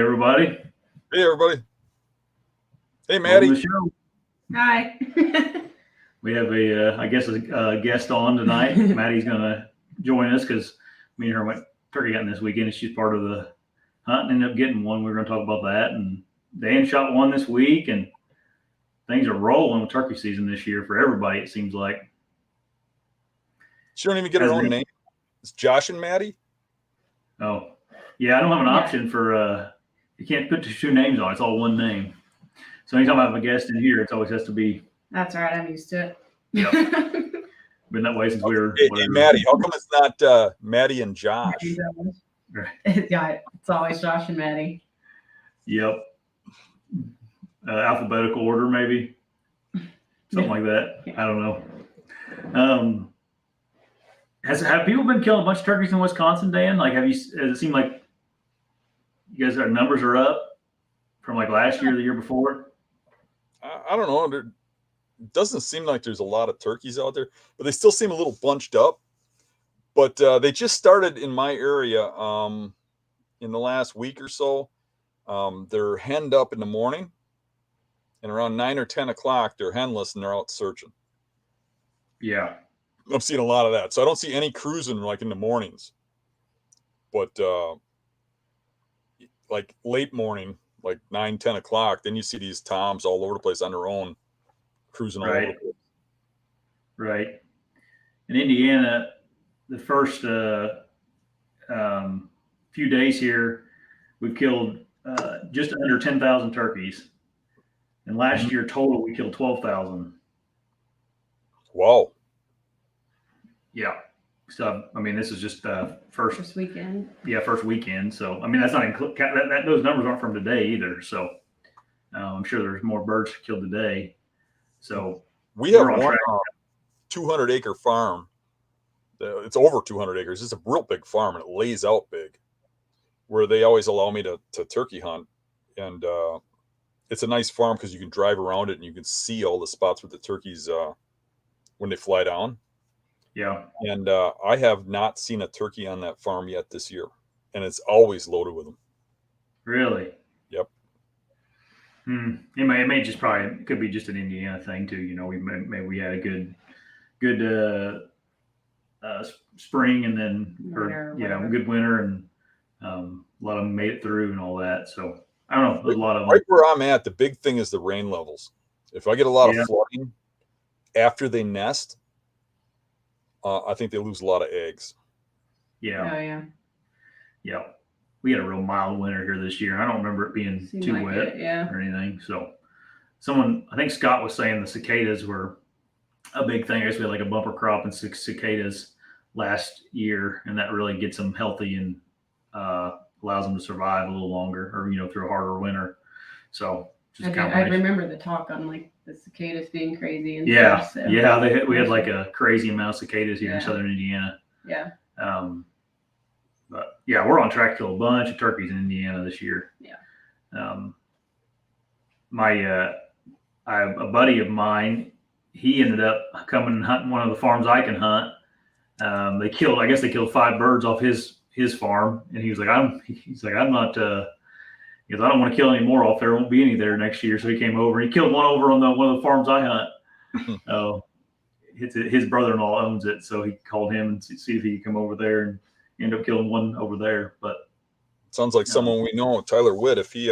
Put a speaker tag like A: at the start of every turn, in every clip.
A: everybody.
B: Hey, everybody. Hey,
A: Welcome
B: Maddie.
A: to the show.
C: Hi.
A: We have a guest on tonight. Maddie's going to join us because me and her went turkey hunting this weekend, and she's part of the hunt and ended up getting one. We're going to talk about that. And Dan shot one this week, and things are rolling with turkey season this year for everybody, it seems like.
B: She don't even get her own name. It's Josh and Maddie.
A: Oh, yeah. I don't have an option for you can't put two names on. It's all one name. So anytime I have a guest in here, it always has to be.
C: That's all right. I'm used to it.
A: Yep. Been that way since we were.
B: Hey, Maddie, how come it's not Maddie and Josh?
C: Yeah, it's always Josh and Maddie.
A: Yep. Alphabetical order, maybe. Something like that. I don't know. Have people been killing a bunch of turkeys in Wisconsin, Dan? Like, has it seemed like you guys, our numbers are up from like last year, or the year before?
B: I don't know. It doesn't seem like there's a lot of turkeys out there, but they still seem a little bunched up. But they just started in my area in the last week or so. They're henned up in the morning, and around 9 or 10 o'clock, they're henless and they're out searching.
A: Yeah.
B: I've seen a lot of that. So I don't see any cruising like in the mornings. But like late morning, like 9, 10 o'clock, then you see these toms all over the place on their own, cruising all over the place.
A: Right. In Indiana, the first few days here, we've killed just under 10,000 turkeys. And last year total, we killed 12,000.
B: Wow.
A: Yeah. So, I mean, this is just
C: First weekend.
A: Yeah, first weekend. So, I mean, that's not those numbers aren't from today either. So, I'm sure there's more birds killed today. So,
B: we have one 200-acre farm. It's over 200 acres. It's a real big farm, and it lays out big, where they always allow me to turkey hunt. And it's a nice farm because you can drive around it and you can see all the spots where the turkeys when they fly down.
A: Yeah.
B: And I have not seen a turkey on that farm yet this year, and it's always loaded with them.
A: Really?
B: Yep.
A: It may just it could be just an Indiana thing too. You know, we had a good spring, and then good winter, and a lot of them made it through and all that. So I don't know. There's a lot of them.
B: Right where I'm at, the big thing is the rain levels. If I get a lot of flooding after they nest, I think they lose a lot of eggs.
A: Yeah.
C: Oh, yeah.
A: Yeah. We had a real mild winter here this year. I don't remember it being too wet or anything. So I think Scott was saying the cicadas were a big thing. I guess we had like a bumper crop and cicadas last year, and that really gets them healthy and allows them to survive a little longer, or, through a harder winter. So
C: I remember the talk on like the cicadas being crazy. And
A: stuff,
C: so.
A: Yeah. We had like a crazy amount of cicadas here in southern Indiana.
C: Yeah.
A: But yeah, we're on track to kill a bunch of turkeys in Indiana this year.
C: Yeah.
A: A buddy of mine, he ended up coming and hunting one of the farms I can hunt. They killed 5 birds off his farm, and he was like, I don't want to kill any more off there. Won't be any there next year. So he came over. He killed one over on one of the farms I hunt. His brother-in-law owns it, so he called him and see if he could come over there, and end up killing one over there. But
B: sounds like someone we know, Tyler Witt. If he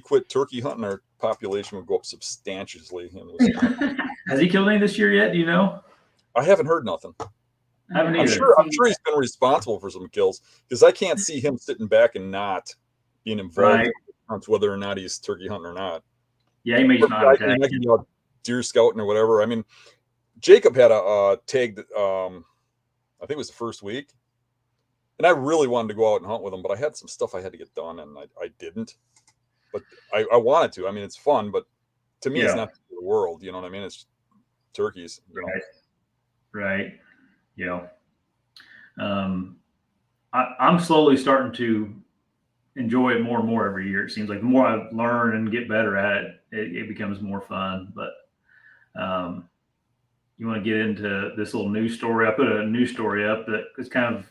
B: quit turkey hunting, our population would go up substantially.
A: Has he killed any this year yet? Do you know?
B: I haven't heard nothing.
A: I haven't
B: either. I'm sure he's been responsible for some kills, because I can't see him sitting back and not being involved in whether or not he's turkey hunting or not.
A: Yeah, he may just not attack.
B: Deer scouting or whatever. I mean, Jacob had a tag that I think it was the first week, and I really wanted to go out and hunt with him, but I had some stuff I had to get done, and I didn't. But I wanted to. I mean, it's fun, but to me, it's not the world. You know what I mean? It's turkeys.
A: Right. Yeah. I'm slowly starting to enjoy it more and more every year. It seems like the more I learn and get better at it, it becomes more fun. But you want to get into this little news story? I put a news story up that is kind of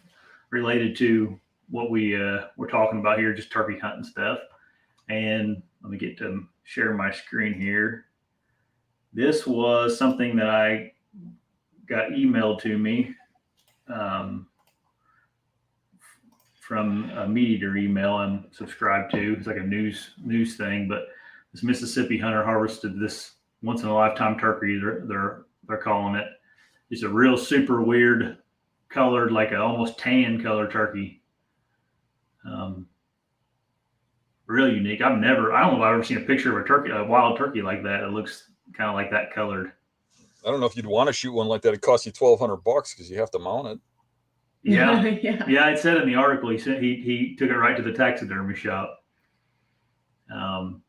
A: related to what we're talking about here, just turkey hunting stuff. And let me get to share my screen here. This was something that I got emailed to me from a Meat Eater email I'm subscribed to. It's like a news thing, but this Mississippi hunter harvested this once in a lifetime turkey. They're calling it. It's a real super weird colored, like a almost tan color turkey. Really unique. I don't know if I've ever seen a picture of a wild turkey like that. It looks kind of like that colored.
B: I don't know if you'd want to shoot one like that. It costs you $1,200 because you have to mount it.
A: Yeah. Yeah. It said in the article, he took it right to the taxidermy shop.
C: So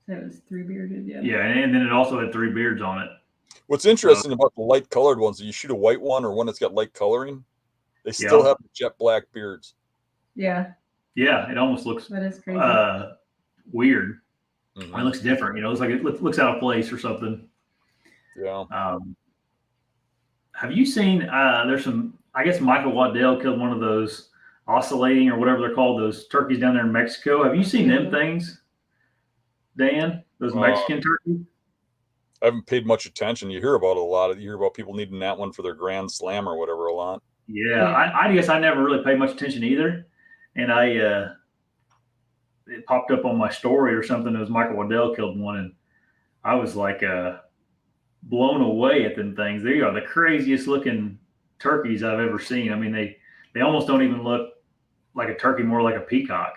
C: it was 3 bearded. Yeah.
A: Yeah. And then it also had 3 beards on it.
B: What's interesting about the light colored ones, you shoot a white one or one that's got light coloring, they still have jet black beards.
C: Yeah.
A: Yeah. It almost looks
C: that is crazy.
A: Weird. Mm-hmm. It looks different. It's like it looks out of place or something.
B: Yeah.
A: Have you seen, there's some, I guess Michael Waddell killed one of those oscillating or whatever they're called, those turkeys down there in Mexico. Have you seen them things, Dan? Those Mexican turkeys?
B: I haven't paid much attention. You hear about it a lot. You hear about people needing that one for their Grand Slam or whatever a lot.
A: Yeah. I guess I never really paid much attention either. And it popped up on my story or something. It was Michael Waddell killed one. And I was like, blown away at them things. They are the craziest looking turkeys I've ever seen. I mean, they almost don't even look like a turkey, more like a peacock.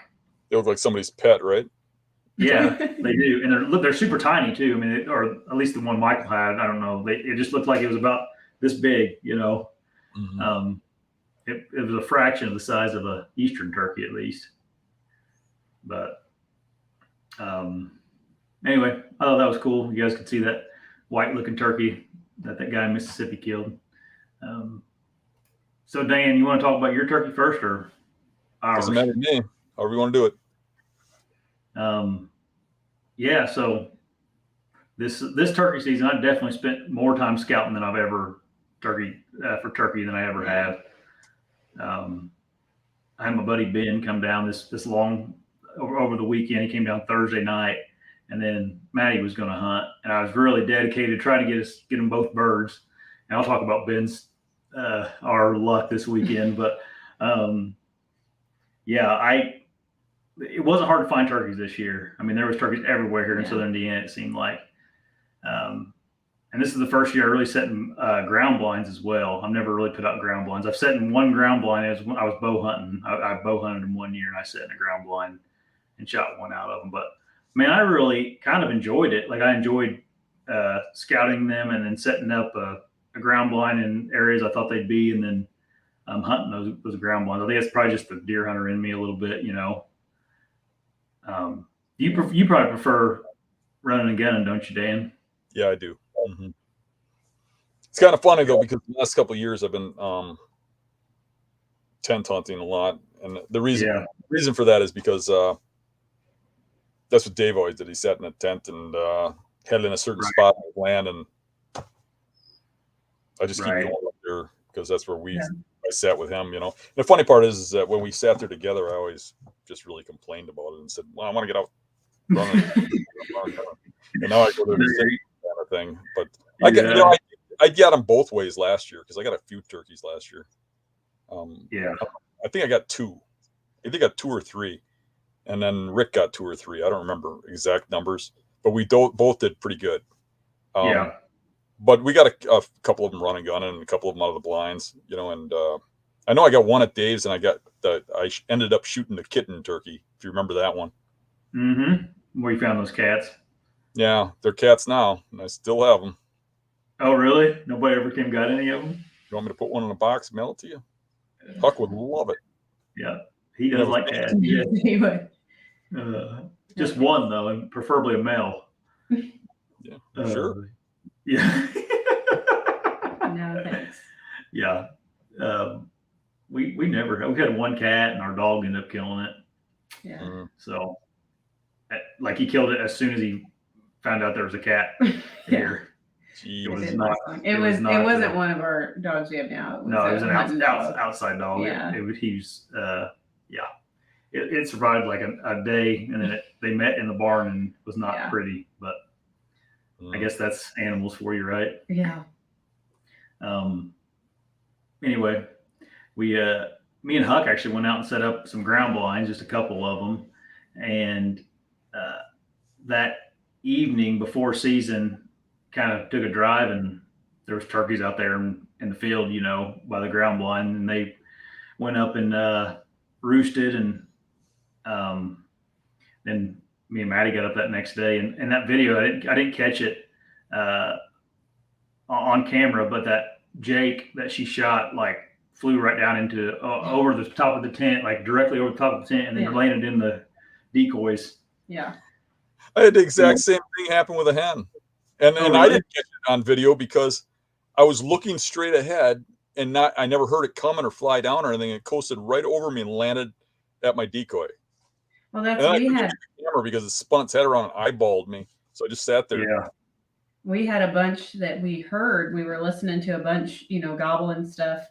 B: They look like somebody's pet, right?
A: Yeah, they do. And they're super tiny too. I mean, or at least the one Michael had, I don't know. It just looked like it was about this big, Mm-hmm. It was a fraction of the size of a Eastern turkey at least. But anyway, I thought that was cool. You guys could see that white looking turkey that guy in Mississippi killed. So Dan, you want to talk about your turkey first or ours?
B: Doesn't matter to me. However you want to do it.
A: Yeah. So this turkey season, I definitely spent more time scouting than I've ever for turkey than I ever have. I had my buddy Ben come down this long over the weekend. He came down Thursday night. And then Maddie was going to hunt, and I was really dedicated to try to get them both birds. And I'll talk about Ben's our luck this weekend, but it wasn't hard to find turkeys this year. I mean, there was turkeys everywhere here in Southern Indiana, it seemed like. And this is the first year I really set in ground blinds as well. I've never really put out ground blinds. I've set in one ground blind as I was bow hunting. I bow hunted them one year, and I set in a ground blind and shot one out of them, but man, I really kind of enjoyed it. Like I enjoyed scouting them and then setting up a ground blind in areas I thought they'd be, and then hunting those ground blinds. I think it's probably just the deer hunter in me a little bit, You probably prefer running and gunning, don't you, Dan?
B: Yeah, I do. Mm-hmm. It's kind of funny though, because the last couple of years I've been tent hunting a lot, and the reason for that is because that's what Dave always did. He sat in a tent and headed in a certain spot on the land, and I just keep going up there because that's where I sat with him, And the funny part is that when we sat there together, I always just really complained about it and said, "Well, I want to get out running." And now I go there to say kind of thing. But I got them both ways last year because I got a few turkeys last year. I think I got 2. I think I got 2 or 3. And then Rick got 2 or 3. I don't remember exact numbers, but we both did pretty good. But we got a couple of them running gun and a couple of them out of the blinds, And I know I got one at Dave's, and I ended up shooting the kitten turkey. If you remember that one.
A: Mm-hmm. Where you found those cats?
B: Yeah, they're cats now, and I still have them.
A: Oh, really? Nobody ever came got any of them?
B: You want me to put one in a box, mail it to you? Huck would love it.
A: Yeah, he does like cats. Yeah.
C: Anyway.
A: Just one though, and preferably a male.
B: Yeah, sure.
A: Yeah.
C: No thanks.
A: Yeah. We had one cat, and our dog ended up killing it.
C: Yeah.
B: Mm-hmm.
A: So, like, he killed it as soon as he found out there was a cat here.
B: Jeez.
C: It wasn't one of our dogs we have now.
A: It was an outside dog.
C: Yeah.
A: He was Yeah. It survived like a day, and then they met in the barn and was not pretty, but I guess that's animals for you, right?
C: Yeah.
A: Anyway, me and Huck actually went out and set up some ground blinds, just a couple of them, and that evening before season, kind of took a drive, and there was turkeys out there in the field, by the ground blind, and they went up and roosted, and then me and Maddie got up that next day, and that video, I didn't catch it on camera, but that Jake that she shot like flew right down into over the top of the tent, like directly over the top of the tent, and then landed in the decoys.
C: Yeah.
B: I had the exact same thing happen with a hen, and
A: really?
B: I didn't catch it on video because I was looking straight ahead, and I never heard it coming or fly down or anything. It coasted right over me and landed at my decoy.
C: Well, that's we had
B: the camera because it spun its head around and eyeballed me, so I just sat there.
A: Yeah.
C: We had a bunch that we heard. We were listening to a bunch, gobbling stuff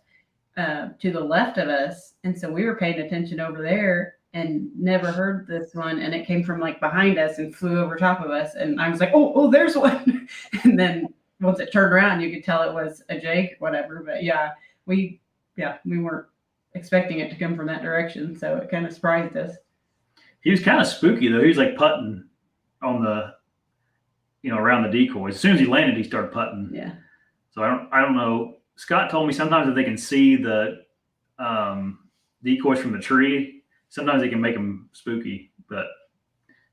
C: to the left of us, and so we were paying attention over there and never heard this one, and it came from like behind us and flew over top of us, and I was like, oh, there's one. And then once it turned around, you could tell it was a Jake or whatever. But we weren't expecting it to come from that direction, so it kind of surprised us.
A: He was kind of spooky though. He was like putting on the, around the decoys. As soon as he landed, he started putting.
C: Yeah.
A: So I don't know. Scott told me sometimes if they can see the decoys from the tree, sometimes they can make them spooky, but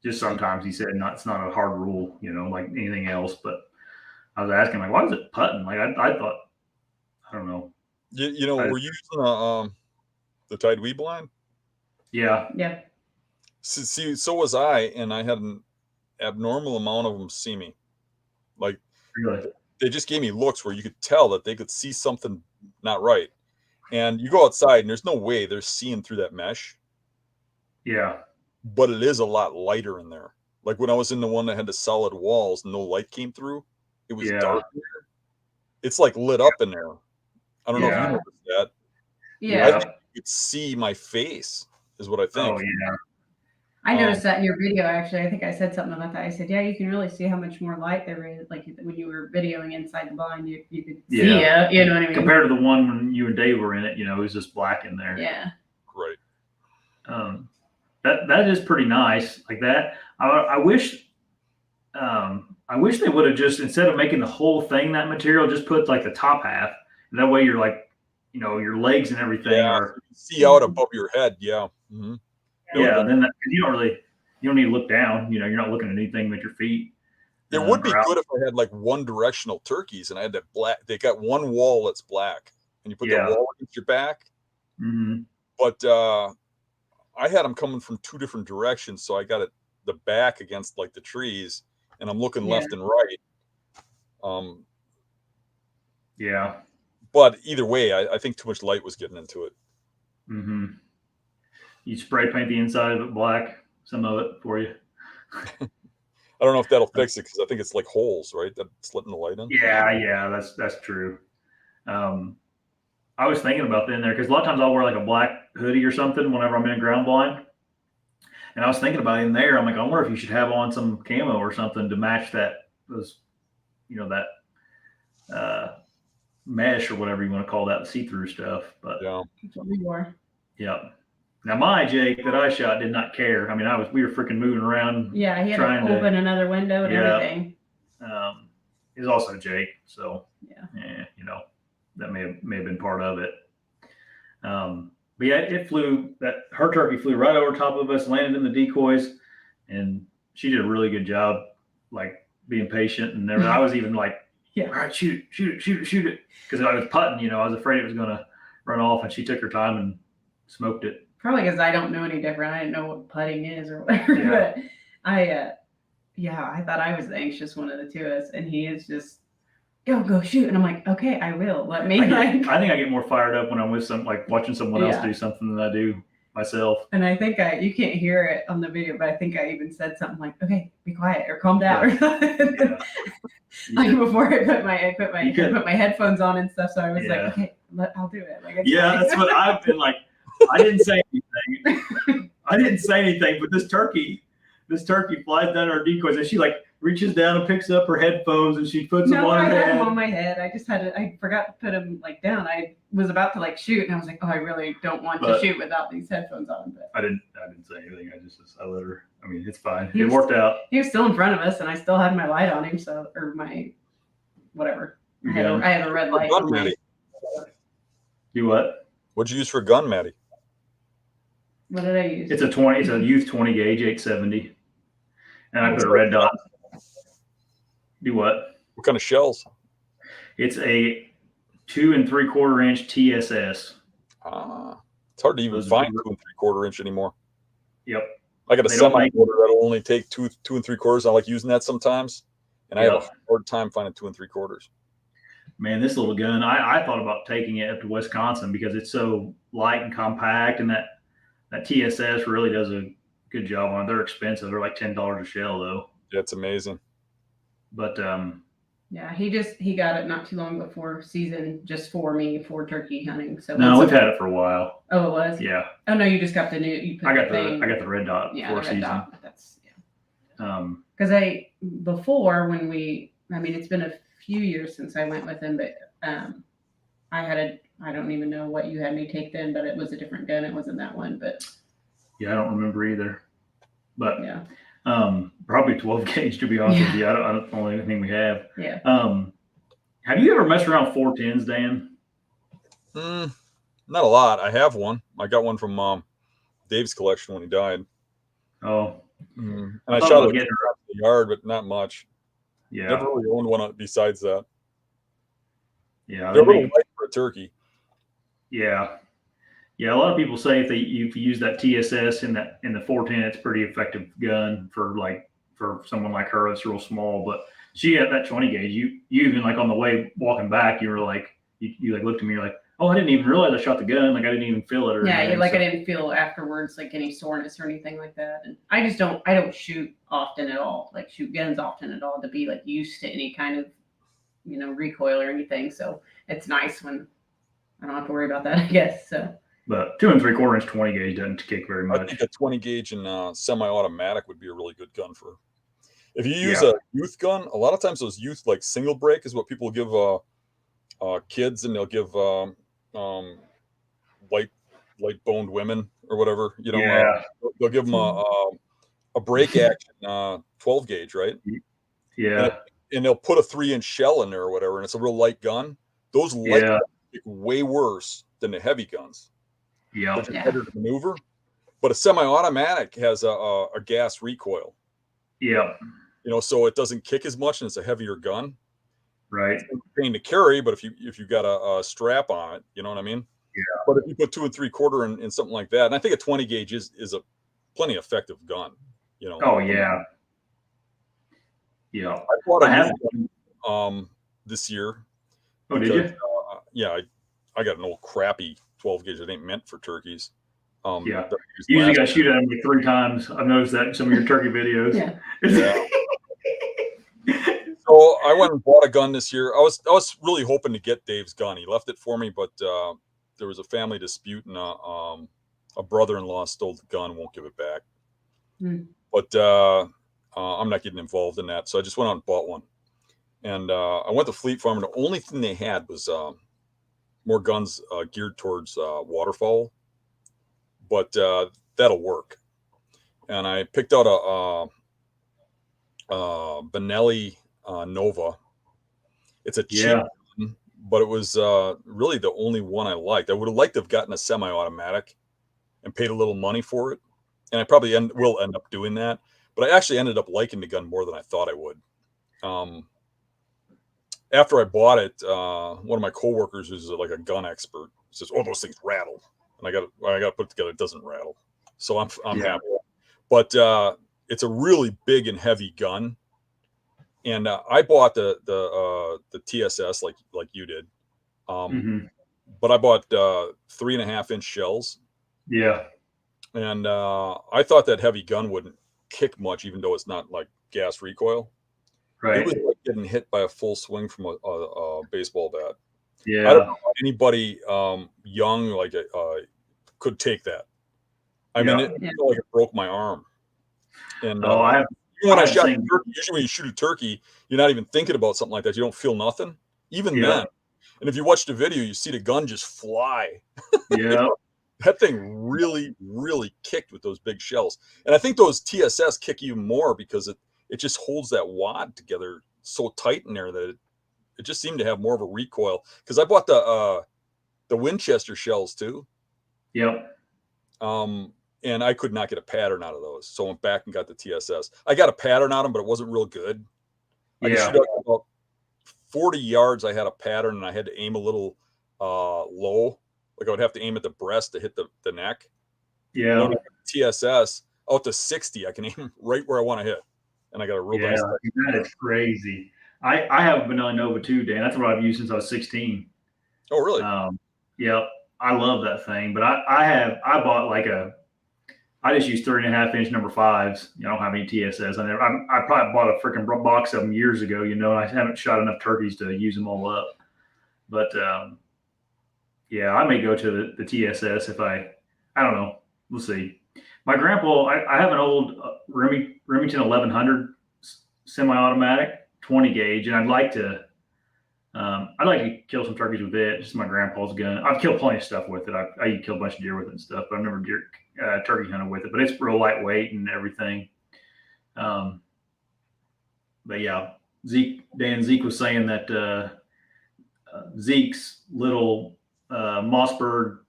A: just sometimes, he said, it's not a hard rule, like anything else. But I was asking, like, why was it putting? Like I thought, I don't know.
B: Were you using the Tide weed blind?
A: Yeah.
C: Yeah.
B: See, so was I, and I had an abnormal amount of them see me. Like,
A: really?
B: They just gave me looks where you could tell that they could see something not right. And you go outside, and there's no way they're seeing through that mesh.
A: Yeah.
B: But it is a lot lighter in there. Like when I was in the one that had the solid walls, no light came through. It was dark in there. It's like lit up in there. I don't know if you noticed that.
C: Yeah.
B: I think you could see my face, is what I think.
A: Oh, yeah.
C: I noticed that in your video, actually. I think I said something about that. I said, you can really see how much more light there is. Like when you were videoing inside the blind, you could see it. You know what I mean?
A: Compared to the one when you and Dave were in it, it was just black in there.
C: Yeah.
B: Right.
A: That is pretty nice. Like that. I wish they would have just, instead of making the whole thing that material, just put like the top half. And that way you're like, your legs and everything are
B: see out above your head. Yeah. Mm-hmm.
A: Yeah, then you don't need to look down. You're not looking at anything with your feet.
B: It would be good if I had like one directional turkeys and I had that black. They got one wall that's black, and you put that wall against your back.
A: Mm-hmm.
B: But I had them coming from two different directions, so I got the back against like the trees, and I'm looking left and right.
A: Yeah.
B: But either way, I think too much light was getting into it.
A: Mm-hmm. You spray paint the inside of it black, some of it for you.
B: I don't know if that'll fix it because I think it's like holes, right? That's letting the light in.
A: Yeah, that's true. I was thinking about that in there because a lot of times I'll wear like a black hoodie or something whenever I'm in a ground blind. And I was thinking about it in there. I'm like, I wonder if you should have on some camo or something to match that mesh or whatever you want to call that, see-through stuff. But
C: that's what we wore.
A: Yeah. Now my Jake that I shot did not care. I mean, we were freaking moving around.
C: Yeah, he had to open another window and everything.
A: He's also Jake, so that may have been part of it. But yeah, it flew. Her turkey flew right over top of us, landed in the decoys, and she did a really good job, like being patient and everything. I was even like, all right, shoot it, because I was putting. I was afraid it was gonna run off, and she took her time and smoked it.
C: Probably because I don't know any different. I didn't know what putting is or whatever. Yeah. But I thought I was the anxious one of the two of us, and he is just, go shoot. And I'm like, okay, I will. Let me.
A: I think I get more fired up when I'm with watching someone else do something than I do myself.
C: And I think you can't hear it on the video, but I think I even said something like, okay, be quiet or calm down or something. Like before I put my headphones on and stuff. So I was like, okay, I'll do it. Like,
A: that's what I've been like. I didn't say anything. But this turkey flies down our decoys, and she like reaches down and picks up her headphones, and she puts them on her head.
C: I had them on my head. I forgot to put them like down. I was about to like shoot, and I was like, oh, I really don't want to shoot without these headphones on. But
A: I didn't say anything. I let her. I mean, it's fine. It worked out.
C: He was still in front of us, and I still had my light on him, or my whatever. I had a red light.
B: Gun, Maddie.
A: You what?
B: What'd you use for a gun, Maddie?
C: What did I use?
A: It's a youth 20 gauge 870, and I put a red dot. Do what?
B: What kind of shells?
A: It's a 2 3/4 inch TSS.
B: It's hard to even find 2 3/4 inch anymore.
A: Yep.
B: I got a semi-quarter that'll only take 2 3/4. I like using that sometimes, and I have a hard time finding 2 3/4.
A: Man, this little gun, I thought about taking it up to Wisconsin because it's so light and compact, and that TSS really does a good job on it. They're expensive. They're like $10 a shell though.
B: Yeah, it's amazing.
A: But
C: yeah, he got it not too long before season, just for me for turkey hunting. So
A: no, we've had it for a while.
C: Oh, it was?
A: Yeah.
C: Oh no, you just got the new. I got
A: the red dot for season.
C: Dot. That's because it's been a few years since I went with him, but I don't even know what you had me take then, but it was a different gun. It wasn't that one, but
A: yeah, I don't remember either. But
C: yeah.
A: Probably 12 gauge to be honest with you. I don't know anything we have.
C: Yeah.
A: Have you ever messed around 410s, Dan?
B: Not a lot. I have one. I got one from Dave's collection when he died.
A: Oh.
B: And I shot it in the yard, but not much.
A: Yeah.
B: Never really owned one besides that.
A: Yeah.
B: They're a little light for a turkey.
A: Yeah. Yeah, a lot of people say if you use that TSS in the 410, it's a pretty effective gun for someone like her that's real small. But she had that 20 gauge. You even like on the way walking back, you were like you like looked at me, you're like, oh, I didn't even realize I shot the gun. Like I didn't even feel it. Or anything.
C: I didn't feel afterwards like any soreness or anything like that. And I don't shoot often at all, like shoot guns often at all to be like used to any kind of recoil or anything. So it's nice when I don't have to worry about that, I guess. So.
A: But 2 3/4 inch 20 gauge doesn't kick very much.
B: I think a 20 gauge and semi-automatic would be a really good gun for. If you use a youth gun, a lot of times those youth like single break is what people give kids, and they'll give light boned women or whatever. They'll give them a break action 12 gauge, right?
A: Yeah.
B: And they'll put a 3-inch shell in there or whatever, and it's a real light gun. Those light guns kick way worse than the heavy guns.
A: Yeah.
B: They're harder to maneuver. But a semi-automatic has a gas recoil.
A: Yeah.
B: So it doesn't kick as much, and it's a heavier gun.
A: Right.
B: It's a pain to carry, but if you got a strap on it, you know what I mean?
A: Yeah.
B: But if you put 2 3/4 in something like that, and I think a 20 gauge is a plenty effective gun.
A: Oh yeah. Yeah.
B: I bought a new gun this year.
A: Oh, did you?
B: Yeah, I got an old crappy 12 gauge that ain't meant for turkeys.
A: Yeah. You usually got to shoot at them like 3 times. I've noticed that in some of your turkey videos.
B: Yeah. So I went and bought a gun this year. I was really hoping to get Dave's gun. He left it for me, but there was a family dispute, and a brother-in-law stole the gun, won't give it back. But I'm not getting involved in that, so I just went out and bought one. And I went to Fleet Farm, and the only thing they had was more guns geared towards waterfowl, but that'll work. And I picked out a Benelli Nova. It's a cheap gun, but it was really the only one I liked. I would have liked to have gotten a semi-automatic and paid a little money for it, and I probably will end up doing that. But I actually ended up liking the gun more than I thought I would. After I bought it, one of my coworkers who's like a gun expert says, "Oh, those things rattle," and I got to put it together. It doesn't rattle, so I'm happy. But it's a really big and heavy gun, and I bought the TSS like you did, but I bought 3.5-inch shells.
A: Yeah,
B: and I thought that heavy gun wouldn't kick much, even though it's not like gas recoil.
A: Right.
B: It was like getting hit by a full swing from a baseball bat.
A: Yeah.
B: I don't know anybody young, like could take that. I mean, it felt like it broke my arm. And when I shot a turkey, usually when you shoot a turkey, you're not even thinking about something like that. You don't feel nothing, even then. And if you watch the video, you see the gun just fly.
A: Yeah.
B: That thing really, really kicked with those big shells. And I think those TSS kick even more because it just holds that wad together so tight in there that it just seemed to have more of a recoil. Because I bought the Winchester shells too.
A: Yep.
B: And I could not get a pattern out of those. So I went back and got the TSS. I got a pattern on them, but it wasn't real good. I could shoot up about 40 yards. I had a pattern and I had to aim a little low. Like I would have to aim at the breast to hit the neck.
A: Yeah.
B: TSS out to 60. I can aim right where I want to hit. And I got a real nice.
A: That is crazy. I have a Vanilla Nova too, Dan. That's what I've used since I was 16.
B: Oh, really?
A: Yep. I love that thing. But I bought like I just use 3.5-inch number 5s. I don't have any TSS. I probably bought a freaking box of them years ago, and I haven't shot enough turkeys to use them all up. But I may go to the TSS if I don't know. We'll see. My grandpa, I have an old Remington 1100 semi-automatic 20 gauge, and I'd like to kill some turkeys with it. Just my grandpa's gun. I've killed plenty of stuff with it. I kill a bunch of deer with it and stuff, but I've never turkey hunted with it. But it's real lightweight and everything. But yeah, Zeke was saying that Zeke's little Mossberg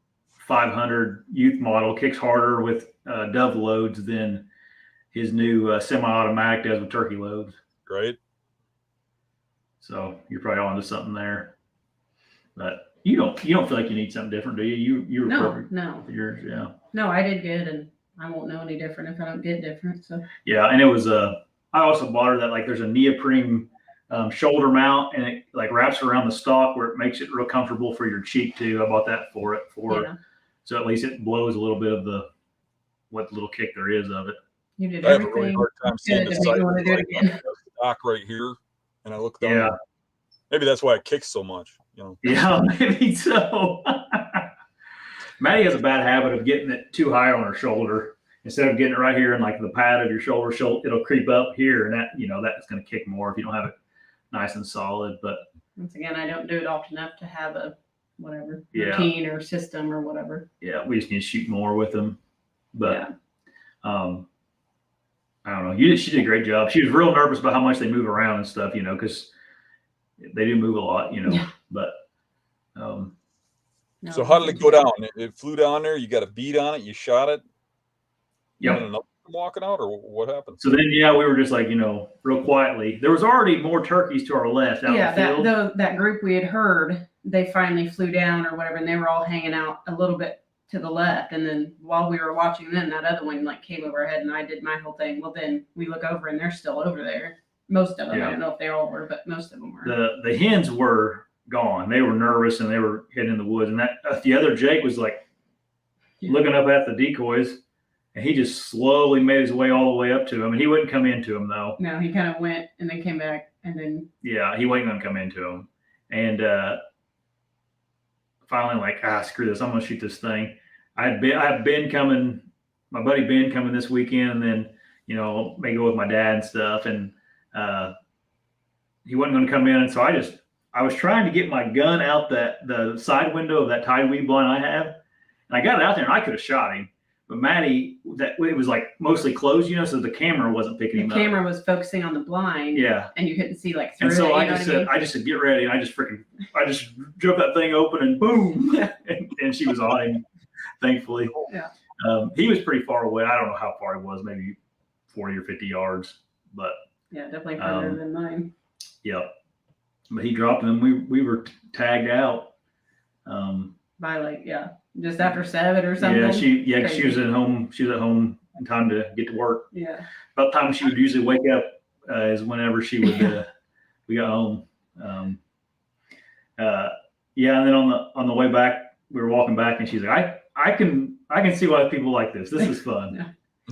A: 500 youth model kicks harder with dove loads than his new semi-automatic does with turkey loads.
B: Right.
A: So you're probably onto something there, but you don't feel like you need something different, do you? You were perfect.
C: No.
A: Yours, yeah.
C: No, I did good, and I won't know any different if I don't get different. So
A: yeah, and it was I also bought her that like there's a neoprene shoulder mount, and it like wraps around the stock where it makes it real comfortable for your cheek too. I bought that for it so at least it blows a little bit of what little kick there is of it.
C: You did
B: I
C: everything.
B: have a really hard time seeing the sight. Want to do it again. Stock right here, and I look down. Yeah. Maybe that's why it kicks so much.
A: Yeah, maybe so. Maddie has a bad habit of getting it too high on her shoulder. Instead of getting it right here in like the pad of your shoulder, it'll creep up here, and that's going to kick more if you don't have it nice and solid. But
C: once again, I don't do it often enough to have a routine or system or whatever.
A: Yeah, we just need to shoot more with them. But I don't know. She did a great job. She was real nervous about how much they move around and stuff, because they do move a lot,
C: Yeah.
A: But
B: so how did it go down? It flew down there. You got a bead on it. You shot it.
A: Yeah.
B: Walking out, or what happened?
A: So then, we were just like, real quietly. There was already more turkeys to our left. Out in the field.
C: That group we had heard, they finally flew down or whatever, and they were all hanging out a little bit to the left. And then while we were watching them, that other one like came over our head, and I did my whole thing. Well, then we look over and they're still over there. Most of them. I don't know if they all were, but most of them were.
A: The hens were gone. They were nervous and they were heading in the woods. And the other Jake was like looking up at the decoys, and he just slowly made his way all the way up to him. And he wouldn't come into him though.
C: No, he kind of went and then came back, and then
A: he wasn't going to come into him. And finally, like, screw this, I'm going to shoot this thing. I have Ben coming, my buddy Ben coming this weekend, and then may go with my dad and stuff. And he wasn't going to come in, and so I was trying to get my gun out the side window of that tide weed blind I have, and I got it out there, and I could have shot him, but Maddie, it was like mostly closed, so the camera wasn't picking him up.
C: The camera was focusing on the blind, and you couldn't see like through.
A: And so I just said, get ready, and I just drove that thing open, and boom, and she was on him, thankfully.
C: Yeah.
A: He was pretty far away. I don't know how far he was, maybe 40 or 50 yards, but
C: yeah, definitely farther than mine.
A: Yep. But he dropped them. We were tagged out.
C: By just after 7 or something.
A: Yeah, she was at home. She was at home in time to get to work.
C: Yeah.
A: About the time she would usually wake up is whenever she would. We got home. And then on the way back, we were walking back, and she's like, I can see why people like this. This is fun.
C: Yeah.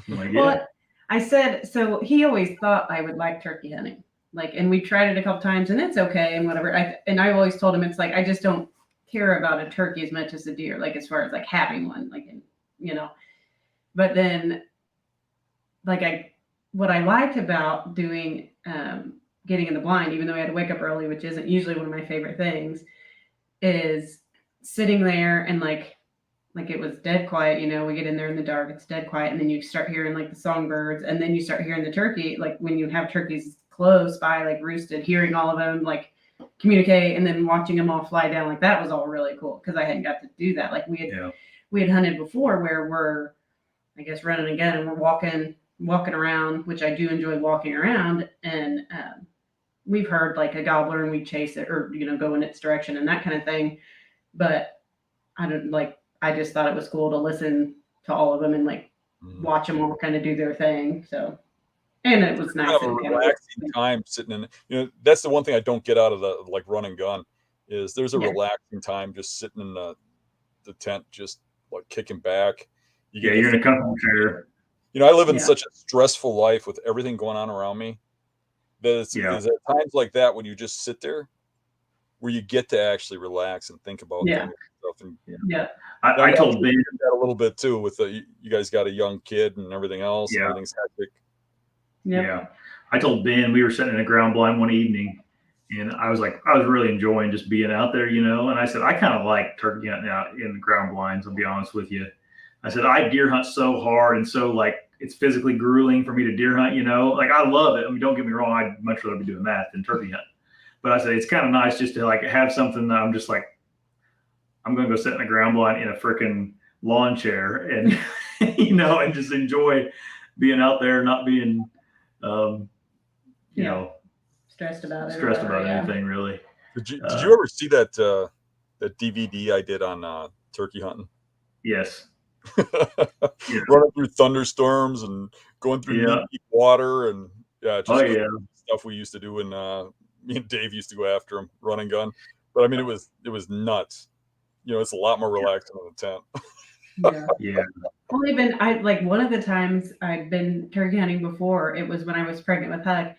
A: I'm like,
C: well, I said, so he always thought I would like turkey hunting. And we tried it a couple times, and it's okay and whatever. I've always told him, it's like, I just don't care about a turkey as much as a deer, as far as having one. But then like what I liked about doing, getting in the blind, even though I had to wake up early, which isn't usually one of my favorite things, is sitting there and like it was dead quiet. We get in there in the dark, it's dead quiet. And then you start hearing like the songbirds, and then you start hearing the turkey, like when you have turkeys close by, like roosted, hearing all of them, like communicate, and then watching them all fly down. Like that was all really cool. Cause I hadn't got to do that. Like we had hunted before where we're, I guess, running again, and we're walking around, which I do enjoy walking around. And, we've heard like a gobbler and we chase it or, go in its direction and that kind of thing. But I just thought it was cool to listen to all of them and like watch them all kind of do their thing. So, and it was nice.
B: Have a relaxing time sitting in, that's the one thing I don't get out of the like run and gun is there's a relaxing time just sitting in the tent, just like kicking back.
A: You're in a comfortable chair.
B: I live in such a stressful life with everything going on around me. There's at times like that when you just sit there where you get to actually relax and think about things and stuff. And
A: I told Ben
B: that a little bit too with you guys got a young kid and everything else. And everything's hectic.
A: Yeah. I told Ben we were sitting in a ground blind one evening, and I was really enjoying just being out there, and I said, I kind of like turkey hunting out in the ground blinds. I'll be honest with you. I said, I deer hunt so hard and so like it's physically grueling for me to deer hunt, like I love it. I mean, don't get me wrong. I'd much rather be doing that than turkey hunt. But I said, it's kind of nice just to like have something that I'm just like, I'm going to go sit in a ground blind in a freaking lawn chair and, and just enjoy being out there, not being,
C: stressed about
A: anything really.
B: Did you ever see that DVD I did on turkey hunting?
A: Yes.
B: Running through thunderstorms and going through deep water and stuff we used to do when me and Dave used to go after them, run and gun. But I mean, it was nuts. It's a lot more relaxing in the
C: tent. Well, even one of the times I'd been turkey hunting before, it was when I was pregnant with Huck.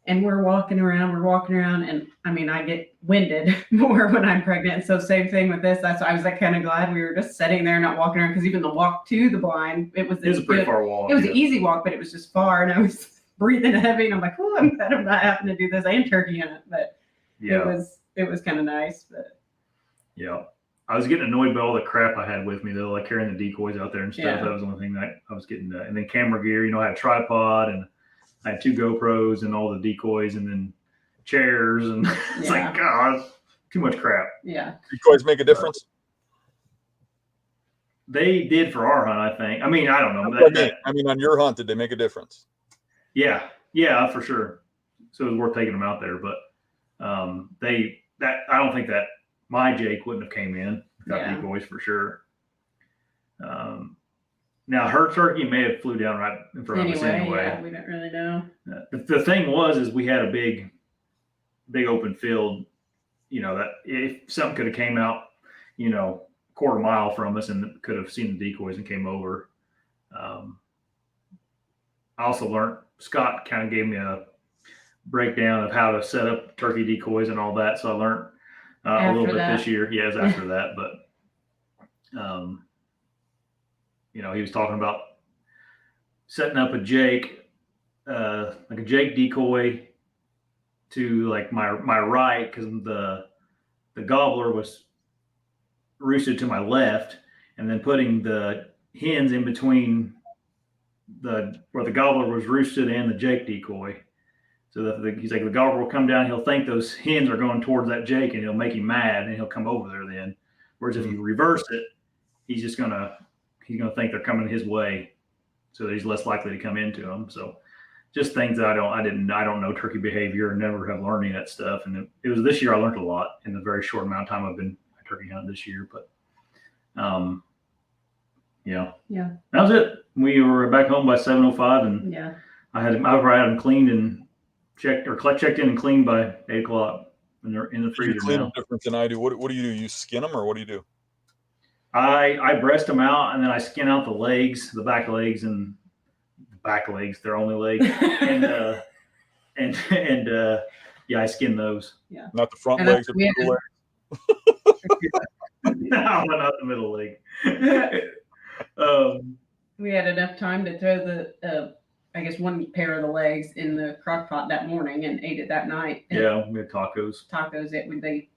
C: And we're walking around, and I mean, I get winded more when I'm pregnant. So same thing with this. That's why I was like kind of glad we were just sitting there, not walking around, because even the walk to the blind, it was a pretty far walk. It was an easy walk, but it was just far, and I was breathing heavy, and I'm like, oh, I'm glad I'm not having to do this and turkey hunt. But it was kind of nice. But
A: I was getting annoyed by all the crap I had with me though, like carrying the decoys out there and stuff. That was the only thing that I was getting. And then camera gear, I had a tripod and I had 2 GoPros and all the decoys and then chairs and it's like, God, too much crap.
C: Yeah.
B: Decoys make a difference?
A: They did for our hunt, I think. I mean, I don't know.
B: I mean, on your hunt, did they make a difference?
A: Yeah, for sure. So it was worth taking them out there. But I don't think that my Jake wouldn't have came in without decoys for sure. Now her turkey may have flew down right in front of us anyway.
C: Yeah, we don't really know.
A: The thing was we had a big open field, that if something could have came out, quarter mile from us and could have seen the decoys and came over. I also learned, Scott kind of gave me a breakdown of how to set up turkey decoys and all that. So I learned a little bit this year. Yeah, it was after that, but he was talking about setting up a Jake, like a Jake decoy to like my right, because the gobbler was roosted to my left, and then putting the hens in between where the gobbler was roosted and the Jake decoy. So that he's like, the gobbler will come down, he'll think those hens are going towards that Jake, and he'll make him mad, and he'll come over there then. Whereas if you reverse it, he's just gonna think they're coming his way, so that he's less likely to come into them. So just things that I don't know turkey behavior and never have learned any of that stuff. And it was this year I learned a lot in the very short amount of time I've been turkey hunting this year. But that was it. We were back home by 7:05, and I had them cleaned and checked in and cleaned by 8 o'clock. And they're in the freezer.
B: You clean them different than I do. What do you do? You skin them, or what do you do?
A: I breast them out, and then I skin out the legs, the back legs, and the back legs, their only legs, and I skin those.
C: Yeah.
B: Not the front legs or the middle legs.
A: No, not the middle leg.
C: We had enough time to throw the, I guess, one pair of the legs in the crock pot that morning and ate it that night. And
A: yeah, we had tacos.
C: They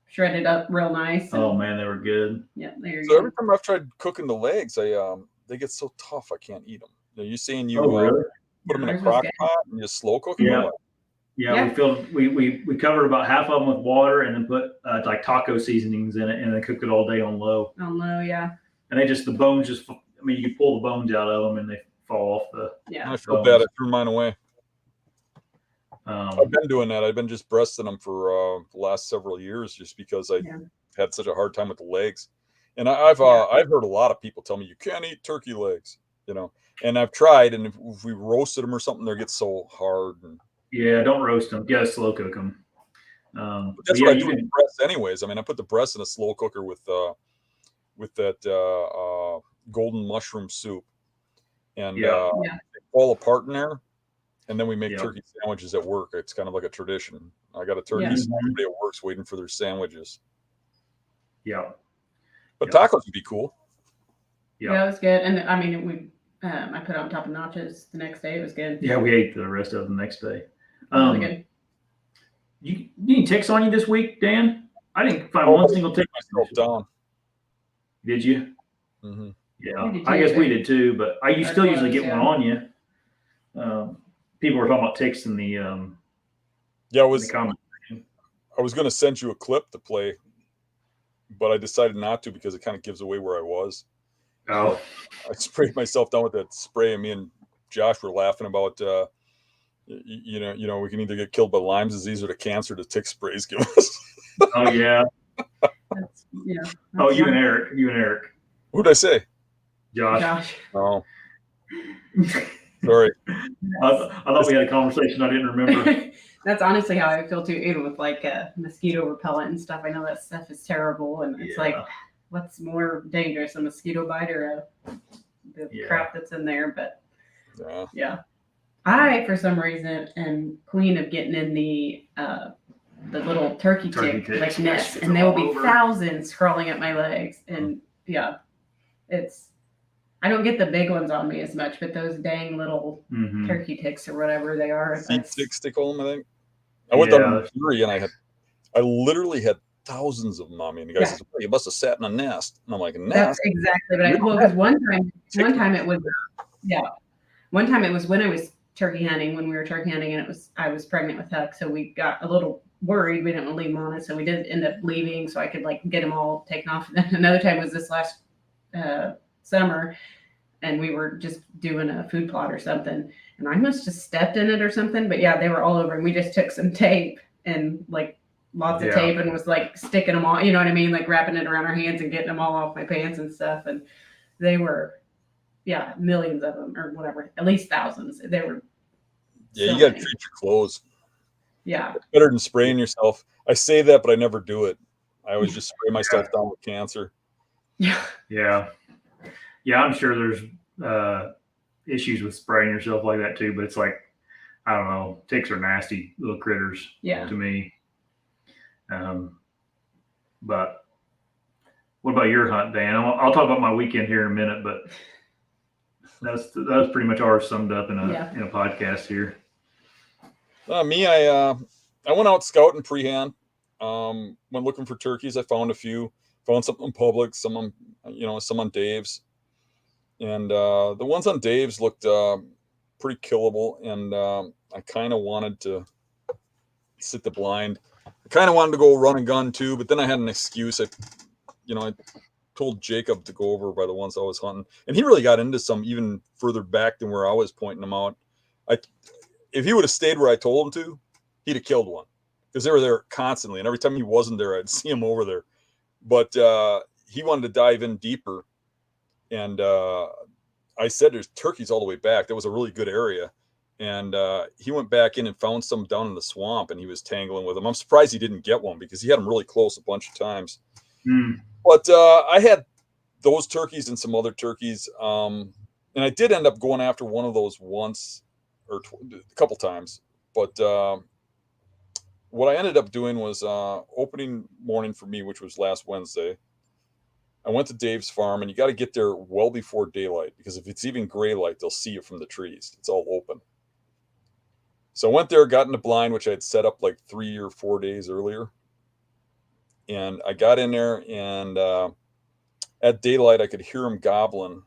C: shredded up real nice.
A: Oh man, they were good.
C: Yeah, there you
B: So
C: go.
B: every time I've tried cooking the legs, they get so tough I can't eat them. Are you saying you
A: really?
B: put them in a crock pot and just slow cook them?
A: Yeah. Yeah, we covered about half of them with water and then put like taco seasonings in it and then cooked it all day on low.
C: On low, yeah.
A: And the bones just, I mean, you can pull the bones out of them and they fall off the.
C: Yeah.
B: I feel bad. I threw mine away.
A: I've
B: been doing that. I've been just breasting them for the last several years just because I had such a hard time with the legs. And I've heard a lot of people tell me you can't eat turkey legs, and I've tried, and if we roasted them or something, they get so hard. And
A: yeah, don't roast them. Yeah, slow cook them.
B: But that's what I do with the breast anyways. I mean, I put the breast in a slow cooker with that golden mushroom soup, and they fall apart in there. And then we make turkey sandwiches at work. It's kind of like a tradition. I got a turkey somebody at work's waiting for their sandwiches.
A: Yeah.
B: But tacos would be cool.
C: Yeah, it was good. And I mean, I put it on top of nachos the next day. It was good.
A: Yeah, we ate the rest of them the next day.
C: Really good.
A: You any ticks on you this week, Dan? I didn't find one single tick.
B: Myself down.
A: Did you?
B: Mm-hmm.
A: Yeah, I guess we did too. But I still usually get one on you. People were talking about ticks in the
B: I was going to send you a clip to play, but I decided not to because it kind of gives away where I was.
A: Oh,
B: I sprayed myself down with that spray, and me and Josh were laughing about we can either get killed by Lyme disease or the cancer the tick sprays give us.
A: Oh yeah.
C: Oh,
A: you and Eric.
B: Who'd I say?
C: Josh.
B: Oh. Sorry.
A: I thought we had a conversation I didn't remember.
C: That's honestly how I feel too, even with like mosquito repellent and stuff. I know that stuff is terrible, and it's like, what's more dangerous, a mosquito bite or the crap that's in there? But I, for some reason, am queen of getting in the little turkey tick like nests, and there will be thousands crawling up my legs, and I don't get the big ones on me as much, but those dang little turkey ticks or whatever they are.
B: Seed ticks, they call them, I think. I went down to Missouri and I literally had thousands of them on me. And the guy says, well, you must have sat in a nest. And I'm like, a nest?
C: That's exactly what because one time it was when I was turkey hunting, when we were turkey hunting, and I was pregnant with Huck. So we got a little worried. We didn't want to leave him on it. So we did end up leaving so I could like get them all taken off. And then another time was this last summer, and we were just doing a food plot or something, and I must have stepped in it or something, but they were all over, and we just took some tape and like lots of tape and was like sticking them all, you know what I mean, like wrapping it around our hands and getting them all off my pants and stuff. And they were millions of them or whatever, at least thousands. They were
B: you gotta treat your clothes. It's better than spraying yourself. I say that, but I never do it. I always just spray myself down with cancer.
A: Yeah, I'm sure there's issues with spraying yourself like that too, but it's like, I don't know, ticks are nasty little critters to me. But what about your hunt, Dan? I'll talk about my weekend here in a minute, but that was pretty much ours summed up in a podcast here.
B: Me, I went out scouting pre-hand. Went looking for turkeys. I found a few. Found some on Publix, some on Dave's. And the ones on Dave's looked pretty killable, and I kind of wanted to sit the blind. I kind of wanted to go run and gun too, but then I had an excuse. I told Jacob to go over by the ones I was hunting, and he really got into some even further back than where I was pointing them out. If he would have stayed where I told him to, he'd have killed one because they were there constantly, and every time he wasn't there, I'd see him over there. But he wanted to dive in deeper. And I said, there's turkeys all the way back. That was a really good area. And he went back in and found some down in the swamp, and he was tangling with them. I'm surprised he didn't get one because he had them really close a bunch of times. But I had those turkeys and some other turkeys. And I did end up going after one of those once or a couple times. But what I ended up doing was opening morning for me, which was last Wednesday. I went to Dave's farm, and you got to get there well before daylight, because if it's even gray light, they'll see you from the trees. It's all open. So I went there, got in the blind, which I had set up like 3 or 4 days earlier. And I got in there, and at daylight, I could hear them gobbling,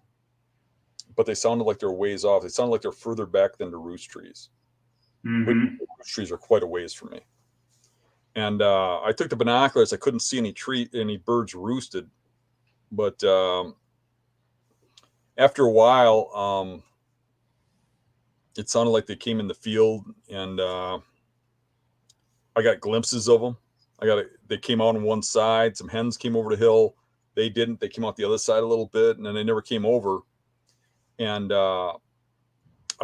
B: but they sounded like they're ways off. They sounded like they're further back than the roost trees. But the roost trees are quite a ways from me. And I took the binoculars. I couldn't see any birds roosted. But after a while, it sounded like they came in the field, and I got glimpses of them. They came out on one side. Some hens came over the hill. They didn't. They came out the other side a little bit, and then they never came over. And I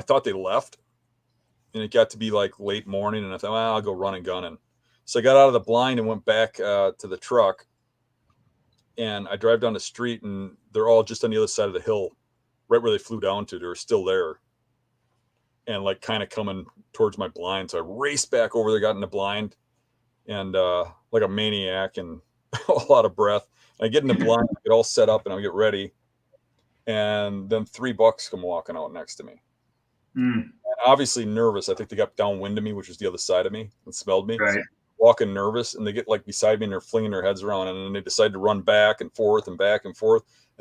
B: thought they left, and it got to be like late morning, and I thought, well, I'll go run and gunning. So I got out of the blind and went back to the truck, and I drive down the street, and they're all just on the other side of the hill, right where they flew down to. They're still there, and like kind of coming towards my blind. So I raced back over there, got in the blind, and like a maniac, and a lot of breath. I get in the blind, I get all set up, and I get ready, and then 3 bucks come walking out next to me. And obviously nervous. I think they got downwind of me, which was the other side of me, and smelled me.
A: Right.
B: Walking nervous, and they get like beside me, and they're flinging their heads around, and then they decide to run back and forth, and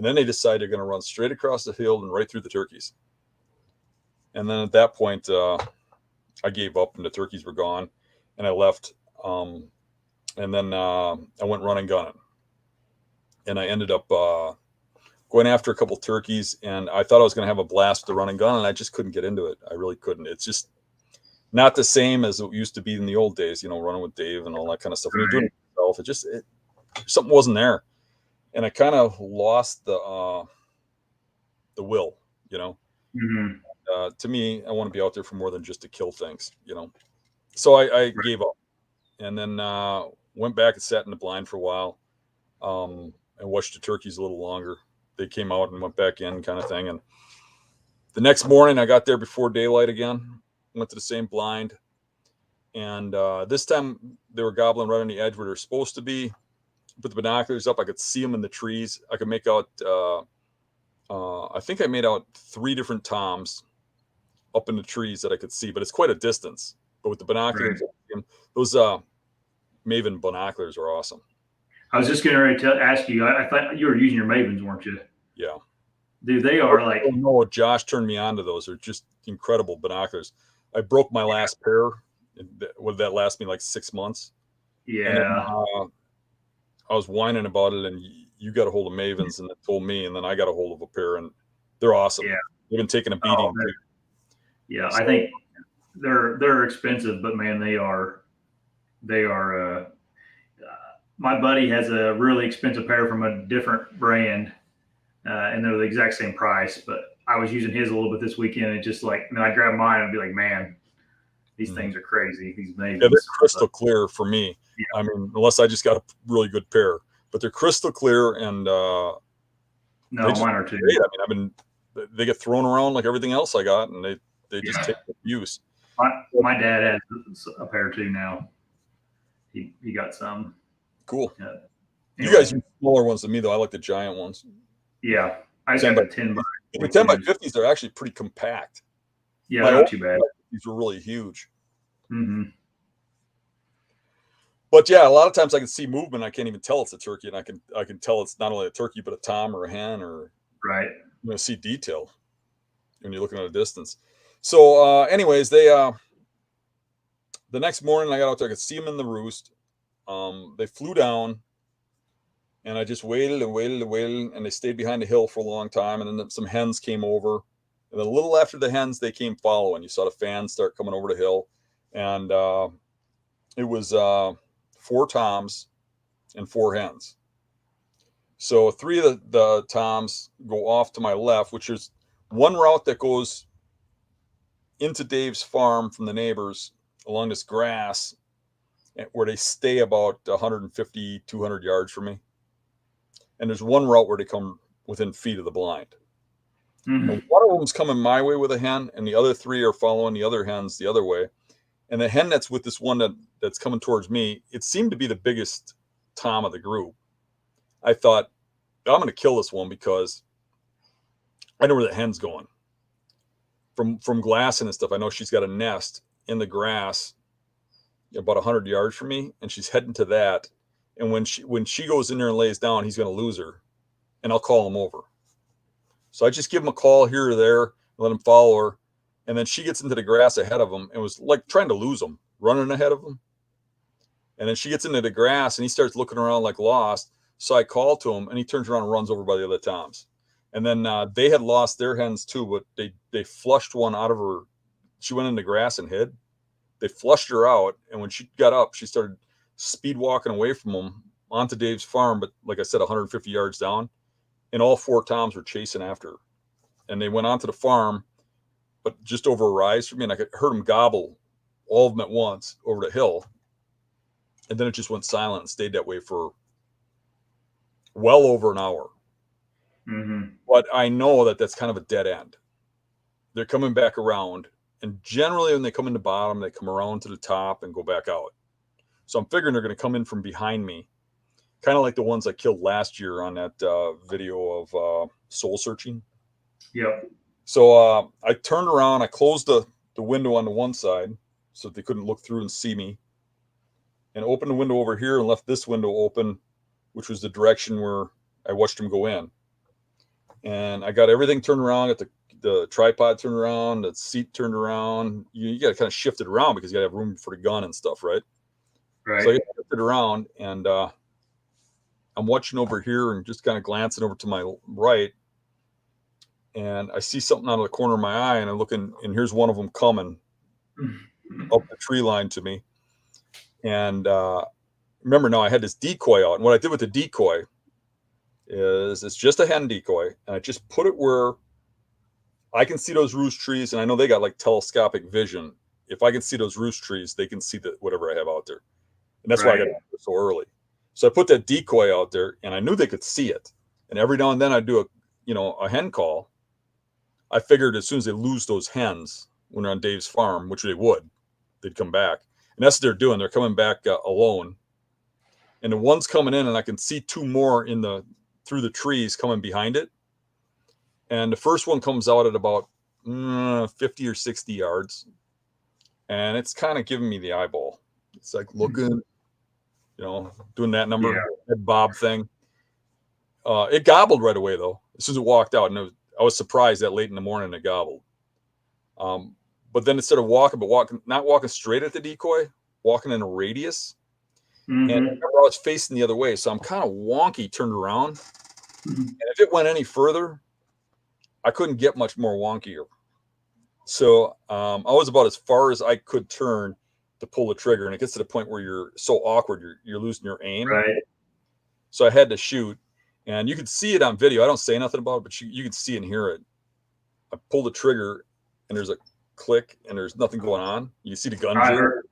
B: then they decide they're going to run straight across the field and right through the turkeys. And then at that point, I gave up, and the turkeys were gone, and I left. And then I went running gunning, and I ended up going after a couple turkeys, and I thought I was going to have a blast with the running gun, and I just couldn't get into it. I really couldn't. It's just not the same as it used to be in the old days, running with Dave and all that kind of stuff. When you're doing it yourself, something wasn't there. And I kind of lost the will, to me, I want to be out there for more than just to kill things, So I gave up, and then went back and sat in the blind for a while, and watched the turkeys a little longer. They came out and went back in, kind of thing. And the next morning I got there before daylight again, went to the same blind, and this time they were gobbling right on the edge where they're supposed to be. Put the binoculars up, I could see them in the trees. I could make out I think I made out 3 different toms up in the trees that I could see, but it's quite a distance. But with the binoculars, those Maven binoculars are awesome.
A: I was just getting ready to ask you. I thought you were using your Mavens, weren't you?
B: Yeah.
A: Dude, they are like.
B: Oh no, Josh turned me on to those. They're just incredible binoculars. I broke my last pair. Would that last me like 6 months?
A: Yeah.
B: Then, I was whining about it, and you got a hold of Mavens, and it told me, and then I got a hold of a pair, and they're awesome. Yeah. They've been taking a beating.
A: Yeah, so, I think they're expensive, but man, they are. My buddy has a really expensive pair from a different brand, and they're the exact same price. But I was using his a little bit this weekend, and just like, and then I grab mine and be like, man, these things are crazy. These Mavens.
B: Yeah, they're crystal clear for me. Yeah. I mean, unless I just got a really good pair, but they're crystal clear, and
A: no, mine are too.
B: Great. I mean, they get thrown around like everything else I got, and they just take abuse.
A: My dad has a pair too now. He got some.
B: Cool.
A: Anyway.
B: You guys use smaller ones than me, though. I like the giant ones.
A: Yeah, I got the 10 by.
B: The 10 by 50s are actually pretty compact.
A: Yeah, not too bad.
B: These were really huge.
A: Mm-hmm.
B: But yeah, a lot of times I can see movement. I can't even tell it's a turkey, and I can tell it's not only a turkey but a tom or a hen, or see detail when you're looking at a distance. So, anyways, the next morning I got out there. I could see them in the roost. They flew down, and I just waited and waited and waited, and they stayed behind the hill for a long time. And then some hens came over, and then a little after the hens, they came following. You saw the fans start coming over the hill, and it was 4 toms and 4 hens. So 3 of the toms go off to my left, which is one route that goes into Dave's farm from the neighbors along this grass, where they stay about 150, 200 yards from me. And there's one route where they come within feet of the blind. Mm-hmm. One of them's coming my way with a hen, and the other 3 are following the other hens the other way. And the hen that's with this one that's coming towards me, it seemed to be the biggest tom of the group. I thought, I'm going to kill this one because I know where the hen's going. From glassing and stuff, I know she's got a nest in the grass about 100 yards from me, and she's heading to that. And when she goes in there and lays down, he's going to lose her, and I'll call him over. So I just give him a call here or there, let him follow her, and then she gets into the grass ahead of him and was like trying to lose him, running ahead of him. And then she gets into the grass and he starts looking around like lost. So I call to him and he turns around and runs over by the other toms. And then they had lost their hens too, but they flushed one out of her. She went in the grass and hid. They flushed her out. And when she got up, she started speed walking away from them onto Dave's farm. But like I said, 150 yards down, and all 4 toms were chasing after her. And they went onto the farm, but just over a rise from me. And I heard them gobble all of them at once over the hill. And then it just went silent and stayed that way for well over an hour.
A: Mm-hmm.
B: But I know that that's kind of a dead end. They're coming back around. And generally when they come in the bottom, they come around to the top and go back out. So I'm figuring they're going to come in from behind me. Kind of like the ones I killed last year on that video of soul searching.
A: Yep.
B: So I turned around. I closed the window on the one side so that they couldn't look through and see me. And opened the window over here and left this window open, which was the direction where I watched him go in. And I got everything turned around, got the tripod turned around, the seat turned around. You got to kind of shift it around because you got to have room for the gun and stuff, right?
A: Right.
B: So I shift it around, and I'm watching over here and just kind of glancing over to my right. And I see something out of the corner of my eye, and I'm looking, and here's one of them coming up the tree line to me. And remember now, I had this decoy out. And what I did with the decoy is it's just a hen decoy. And I just put it where I can see those roost trees. And I know they got like telescopic vision. If I can see those roost trees, they can see whatever I have out there. And that's why I got out there so early. So I put that decoy out there, and I knew they could see it. And every now and then I'd do a hen call. I figured as soon as they lose those hens when they're on Dave's farm, which they would, they'd come back. And that's what they're doing. They're coming back alone. And the one's coming in, and I can see 2 more through the trees coming behind it. And the first one comes out at about 50 or 60 yards. And it's kind of giving me the eyeball. It's like looking, doing that number, that bob thing. It gobbled right away, though, as soon as it walked out. And I was surprised that late in the morning it gobbled. But then instead of not walking straight at the decoy, walking in a radius.
A: Mm-hmm.
B: And I was facing the other way. So I'm kind of wonky turned around.
A: Mm-hmm.
B: And if it went any further, I couldn't get much more wonkier. So I was about as far as I could turn to pull the trigger. And it gets to the point where you're so awkward, you're losing your aim.
A: Right.
B: So I had to shoot. And you could see it on video. I don't say nothing about it, but you can see and hear it. I pulled the trigger, and there's a click, and there's nothing going on. You can see the gun jerk.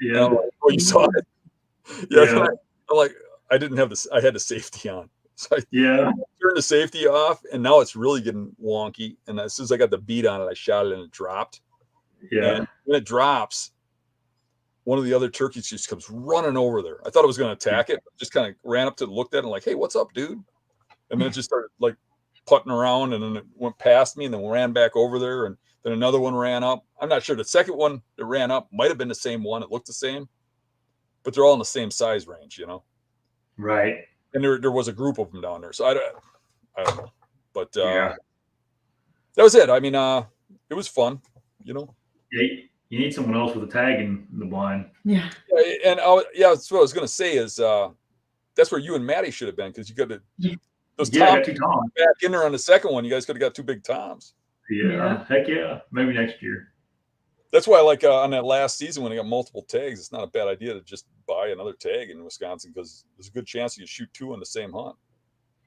A: Yeah.
B: Like, oh, you saw it? Yeah. I'm like, I didn't have this. I had the safety on. So I turned the safety off, and now it's really getting wonky. And as soon as I got the beat on it, I shot it, and it dropped.
A: Yeah.
B: And when it drops, one of the other turkeys just comes running over there. I thought it was going to attack it. Just kind of ran up to it, looked at it, and like, hey, what's up, dude? And then it just started like putting around, and then it went past me and then ran back over there. And then another one ran up. I'm not sure. The second one that ran up might have been the same one. It looked the same, but they're all in the same size range,
A: Right.
B: And there was a group of them down there. So I don't know, but that was it. I mean, it was fun,
A: Yeah, you need someone else with a tag in the blind.
C: Yeah.
B: And that's what I was going to say is that's where you and Maddie should have been, because you got to those toms
A: 2 toms
B: back in there on the second one. You guys could have got 2 big toms.
A: Yeah. Heck yeah. Maybe next year.
B: That's why, like on that last season when I got multiple tags, it's not a bad idea to just buy another tag in Wisconsin, because there's a good chance you shoot 2 on the same hunt.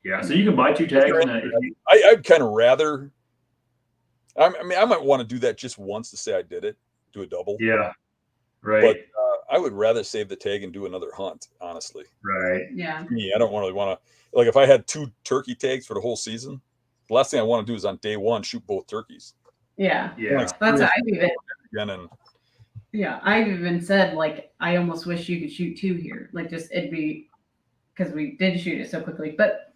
A: Yeah, so you can buy 2 tags.
B: I'd kind of rather. I mean, I might want to do that just once to say I did it, do a double.
A: Yeah, right.
B: But I would rather save the tag and do another hunt, honestly.
A: Right.
C: Yeah.
B: Me, I don't really want to. Like, if I had 2 turkey tags for the whole season, the last thing I want to do is on day 1 shoot both turkeys.
C: Yeah.
A: Yeah.
C: That's I've even.
B: Yeah,
C: I've even said, like, I almost wish you could shoot 2 here. Like, just it'd be, because we did shoot it so quickly. But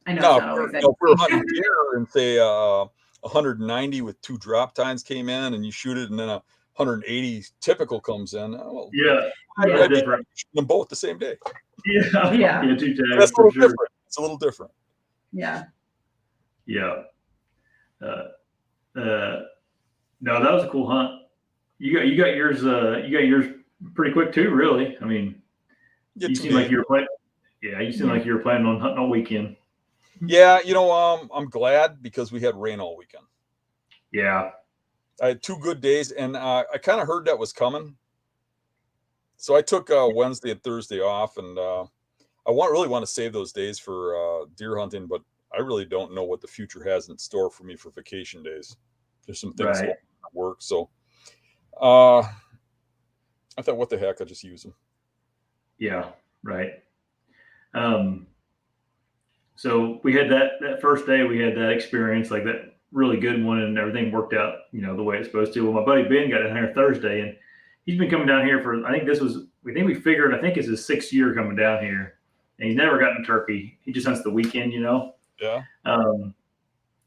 C: I know
B: No,
C: it's not always
B: if we're hunting deer and say 190 with 2 drop tines came in and you shoot it and then 180 typical comes in. Well,
A: Yeah,
B: I'd be
A: different.
B: shooting them both at the same day.
A: Yeah, 2 tags.
B: That's a little
A: for sure.
B: different. It's a little different.
C: Yeah.
A: Yeah. No, that was a cool hunt. You got yours pretty quick too, really. I mean, you seem like you were planning. Yeah, you seem like you were planning on hunting all weekend.
B: Yeah, I'm glad because we had rain all weekend.
A: Yeah.
B: I had 2 good days, and I kind of heard that was coming. So I took Wednesday and Thursday off, and I really want to save those days for deer hunting, but I really don't know what the future has in store for me for vacation days. There's some things at work, so I thought, what the heck, I'll just use them.
A: Yeah, right. So we had that first day, we had that experience, like that really good one, and everything worked out, the way it's supposed to. Well, my buddy Ben got in here Thursday, and he's been coming down here for, I think we figured, I think it's his 6th year coming down here, and he's never gotten a turkey. He just hunts the weekend,
B: Yeah.
A: And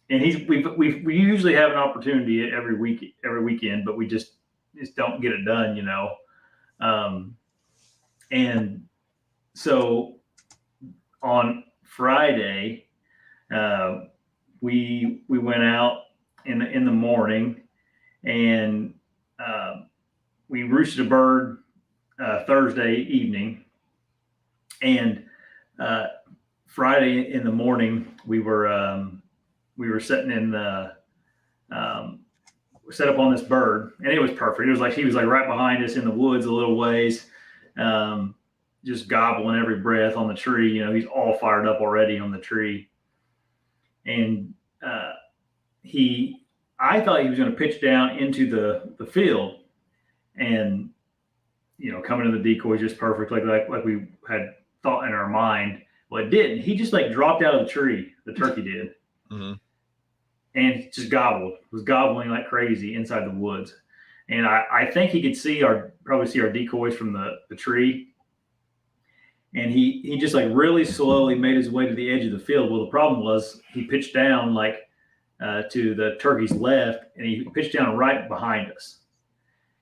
A: we usually have an opportunity every weekend, but we just don't get it done, and so on Friday, we went out in the morning, and we roosted a bird Thursday evening, and Friday in the morning we were sitting in the set up on this bird, and it was perfect. It was like he was like right behind us in the woods a little ways, just gobbling every breath on the tree. He's all fired up already on the tree, and I thought he was going to pitch down into the field, and coming to the decoy just perfect, like we had thought in our mind. Well, it didn't. He just like dropped out of the tree. The turkey did.
B: Mm-hmm.
A: And just was gobbling like crazy inside the woods. And I think he could probably see our decoys from the tree. And he just like really slowly made his way to the edge of the field. Well, the problem was he pitched down like to the turkey's left, and he pitched down right behind us.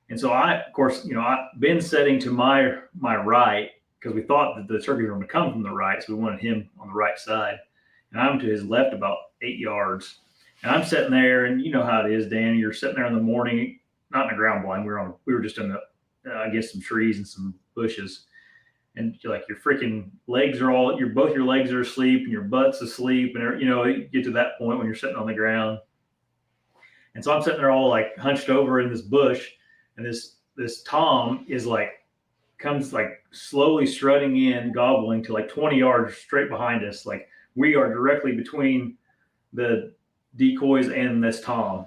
A: And so of course, I've been setting to my right, because we thought that the turkey was going to come from the right. So we wanted him on the right side. And I'm to his left about 8 yards. And I'm sitting there, and you know how it is, Dan. You're sitting there in the morning, not in a ground blind. We were just in against some trees and some bushes, and you're like, your freaking legs are both your legs are asleep, and your butt's asleep, and you get to that point when you're sitting on the ground. And so I'm sitting there all like hunched over in this bush, and this Tom comes like slowly strutting in, gobbling to like 20 yards straight behind us. Like we are directly between the decoys and this Tom,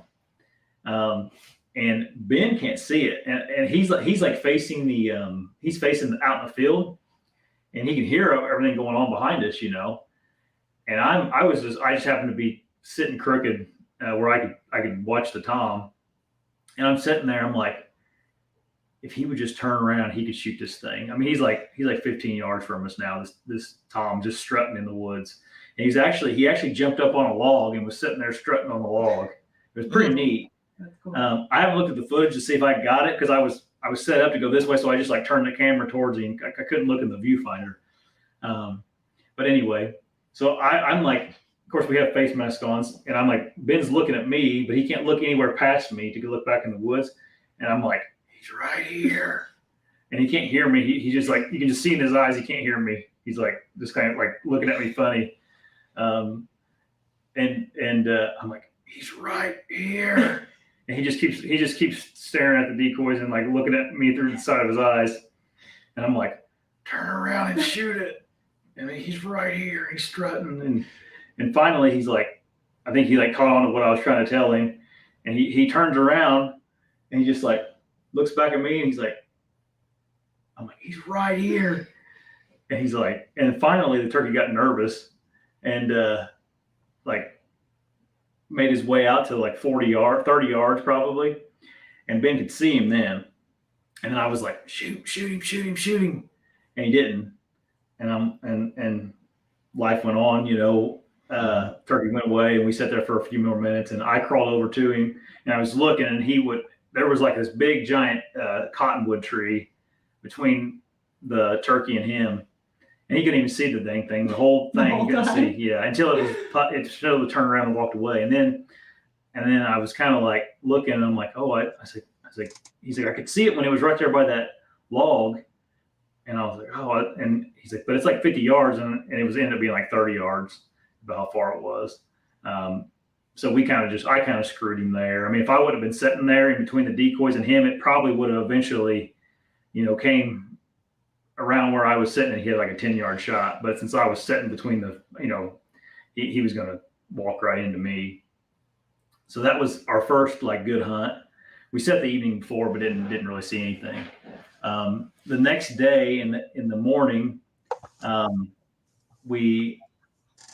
A: and Ben can't see it, and he's like facing he's facing out in the field, and he can hear everything going on behind us, and I just happened to be sitting crooked where I could watch the Tom, and I'm sitting there, I'm like, if he would just turn around, he could shoot this thing. I mean, he's like 15 yards from us now, this Tom just strutting in the woods. And he actually jumped up on a log and was sitting there strutting on the log. It was pretty neat.
C: That's cool.
A: I haven't looked at the footage to see if I got it, because I was set up to go this way, so I just like turned the camera towards him. I couldn't look in the viewfinder. But anyway, so I'm like, of course we have face masks on, and I'm like, Ben's looking at me, but he can't look anywhere past me to go look back in the woods. And I'm like, he's right here, and he can't hear me. He just like, you can just see in his eyes, he can't hear me. He's like just kind of like looking at me funny. And I'm like, he's right here, and he just keeps staring at the decoys and like looking at me through the side of his eyes, and I'm like, turn around and shoot it. And he's right here, he's strutting, and finally he's like, I think he like caught on to what I was trying to tell him, and he turns around and he just like looks back at me, and he's like, I'm like, he's right here, and he's like, and finally the turkey got nervous and like made his way out to like 30 yards probably, and Ben could see him then. And then I was like, shoot him, and he didn't. And life went on, turkey went away, and we sat there for a few more minutes, and I crawled over to him, and I was looking, and there was like this big giant cottonwood tree between the turkey and him, and he couldn't even see the dang thing, the whole thing he couldn't see. Yeah, until it showed to turn around and walked away, and then I was kind of like looking, and I'm like, oh, I said, he's like, I could see it when it was right there by that log. And I was like, oh, and he's like, but it's like 50 yards. And it ended up being like 30 yards about how far it was. So I kind of screwed him there. I mean, if I would have been sitting there in between the decoys and him, it probably would have eventually, came around where I was sitting and he had like a 10-yard shot. But since I was sitting between he was going to walk right into me. So that was our first like good hunt. We set the evening before, but didn't really see anything. The next day in the morning, we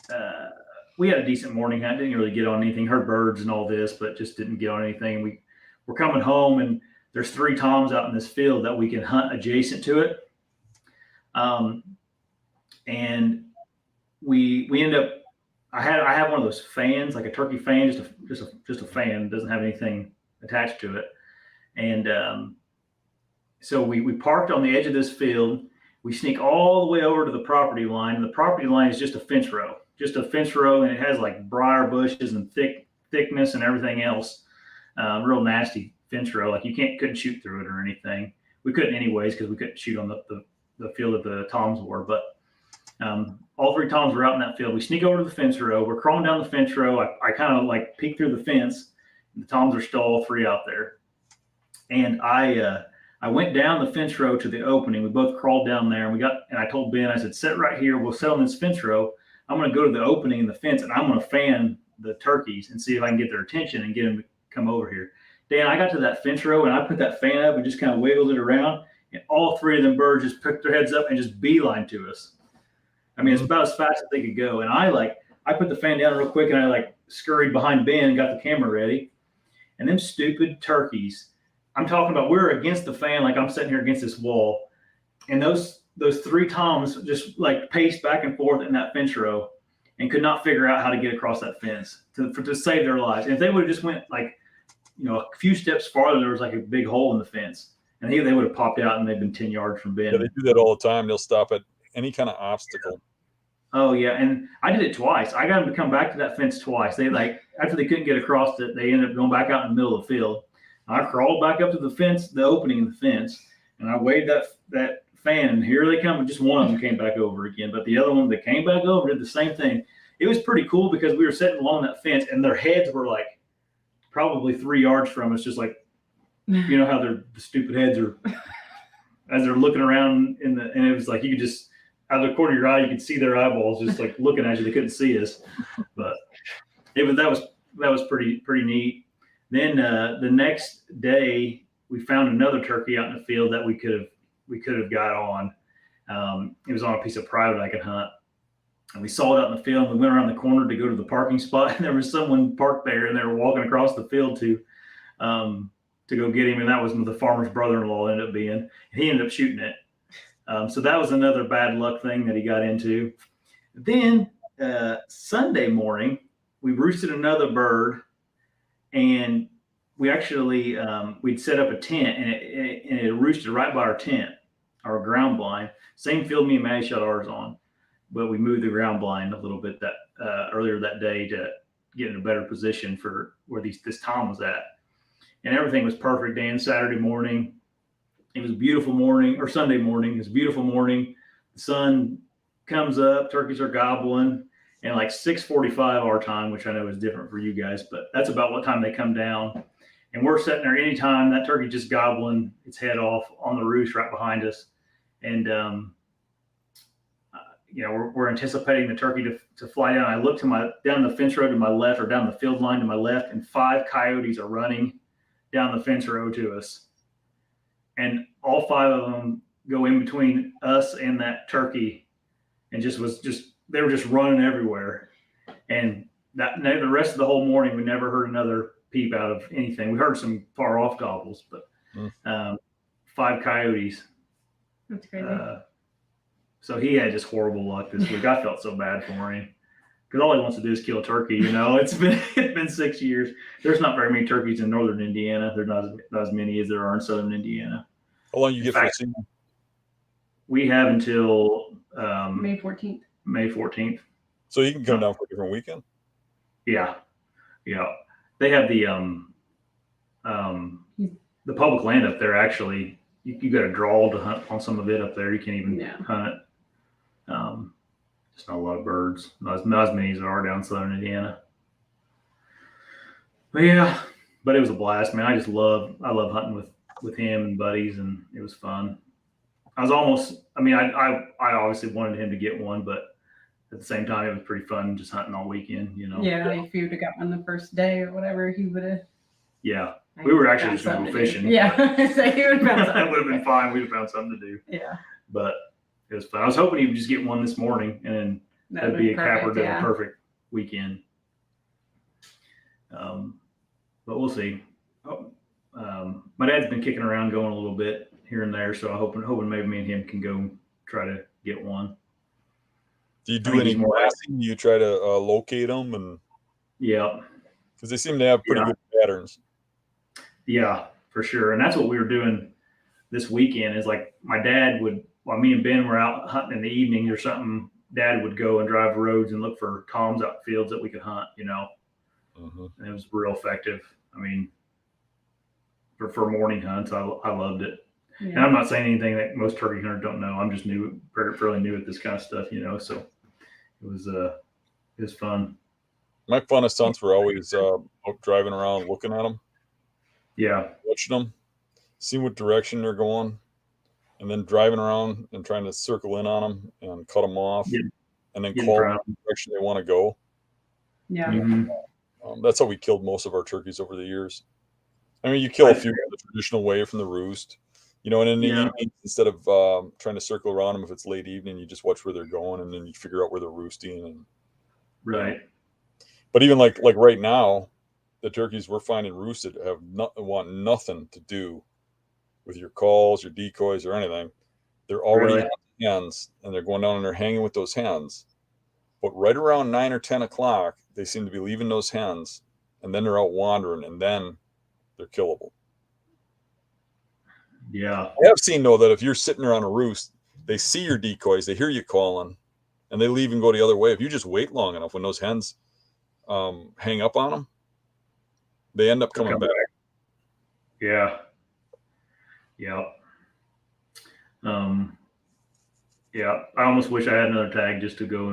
A: had a decent morning hunt. Didn't really get on anything. Heard birds and all this, but just didn't get on anything. We were coming home, and there's 3 toms out in this field that we can hunt adjacent to it. And we end up. I have one of those fans, like a turkey fan, just a fan. It doesn't have anything attached to it. And so we parked on the edge of this field. We sneak all the way over to the property line. And the property line is just a fence row, and it has like briar bushes and thickness and everything else. Real nasty fence row. Like you couldn't shoot through it or anything. We couldn't anyways because we couldn't shoot on the field that the toms were. But all 3 toms were out in that field. We sneak over to the fence row. We're crawling down the fence row. I kind of like peek through the fence. The toms are still all 3 out there. And I went down the fence row to the opening. We both crawled down there, and I told Ben, I said, sit right here. We'll sit on this fence row. I'm going to go to the opening in the fence, and I'm going to fan the turkeys and see if I can get their attention and get them to come over here. Dan, I got to that fence row, and I put that fan up and just kind of wiggled it around, and all 3 of them birds just picked their heads up and just beeline to us. I mean, it's about as fast as they could go. And I put the fan down real quick, and I like scurried behind Ben and got the camera ready. And them stupid turkeys, I'm talking about, we're against the fan, like I'm sitting here against this wall. And those 3 toms just like paced back and forth in that fence row and could not figure out how to get across that fence to save their lives. And if they would have just went like, a few steps farther, there was like a big hole in the fence. And they would have popped out and they've been 10 yards from Ben.
B: Yeah, they do that all the time. They'll stop at any kind of obstacle.
A: Oh yeah, and I did it twice. I got them to come back to that fence twice. They after they couldn't get across it, they ended up going back out in the middle of the field. I crawled back up to the fence, the opening in the fence, and I waved that fan, and here they come. And just one of them came back over again, but the other one that came back over did the same thing. It was pretty cool because we were sitting along that fence, and their heads were like probably 3 yards from us, just like how the stupid heads are as they're looking around and it was like you could just out of the corner of your eye you could see their eyeballs just like looking at you. They couldn't see us, but that was pretty neat. Then the next day we found another turkey out in the field that we could have got on. It was on a piece of private I could hunt, and we saw it out in the field. And we went around the corner to go to the parking spot, and there was someone parked there, and they were walking across the field to go get him. And that was the farmer's brother-in-law ended up being, and he ended up shooting it. So that was another bad luck thing that he got into. Then Sunday morning, we roosted another bird, and we actually we'd set up a tent, and it roosted right by our tent, our ground blind. Same field me and Maddie shot ours on, but we moved the ground blind a little bit earlier that day to get in a better position for where this tom was at. And everything was perfect. Dan, Saturday morning, it was a beautiful morning, or Sunday morning, it was a beautiful morning. The sun comes up, turkeys are gobbling, and like 6:45 our time, which I know is different for you guys, but that's about what time they come down. And we're sitting there anytime that turkey just gobbling its head off on the roost right behind us. And, we're anticipating the turkey to fly down. I look down the fence row to my left, or down the field line to my left, and 5 coyotes are running down the fence row to us. And all 5 of them go in between us and that turkey, and they were just running everywhere. And the rest of the whole morning, we never heard another peep out of anything. We heard some far off gobbles, but 5 coyotes.
C: That's crazy.
A: So he had just horrible luck this week. I felt so bad for him because all he wants to do is kill a turkey. It's been 6 years. There's not very many turkeys in northern Indiana. There's not as many as there are in southern Indiana.
B: How long you get for a season?
A: We have until
C: May 14th.
A: May 14th.
B: So you can come down for a different weekend.
A: Yeah. They have the public land up there. Actually, you got a draw to hunt on some of it up there. You can't even hunt it. Just not a lot of birds. Not as many as there are down in southern Indiana. But it was a blast, man. I love hunting with him and buddies, and it was fun. I obviously wanted him to get one, but at the same time, it was pretty fun just hunting all weekend,
C: Yeah, if you would have got one the first day or whatever, he would have.
A: Yeah, we were actually just going to go fishing.
C: Yeah, so he would have found something.
A: That would have been fine. We'd have found something to do.
C: Yeah.
A: But it was fun. I was hoping he would just get one this morning, and then that'd be a capper to a perfect weekend. But we'll see. My dad's been kicking around going a little bit here and there, so I'm hoping maybe me and him can go try to get one.
B: Do you do any blasting? Do you try to locate them? And
A: yeah,
B: because they seem to have pretty good patterns.
A: Yeah, for sure. And that's what we were doing this weekend. Is like my dad would, while me and Ben were out hunting in the evenings or something, Dad would go and drive roads and look for toms out in fields that we could hunt. And it was real effective. I mean, for morning hunts, I loved it. Yeah. And I'm not saying anything that most turkey hunters don't know. I'm just fairly new at this kind of stuff, so it was fun.
B: My funnest hunts were always driving around looking at them.
A: Yeah.
B: Watching them, seeing what direction they're going, and then driving around and trying to circle in on them and cut them off, and then call them the direction they want to go.
C: Yeah.
A: Mm-hmm.
B: That's how we killed most of our turkeys over the years. I mean, you kill a few the traditional way from the roost, and in the evening, instead of trying to circle around them if it's late evening, you just watch where they're going, and then you figure out where they're roosting. And
A: right.
B: But even like right now, the turkeys we're finding roosted want nothing to do with your calls, your decoys, or anything. They're already on the hens, and they're going down and they're hanging with those hens. But right around 9 or 10 o'clock, they seem to be leaving those hens, and then they're out wandering, and then they're killable.
A: Yeah.
B: I have seen, though, that if you're sitting there on a roost, they see your decoys, they hear you calling, and they leave and go the other way. If you just wait long enough, when those hens hang up on them, they end up coming back.
A: Yeah. Yeah. Yeah. I almost wish I had another tag just to go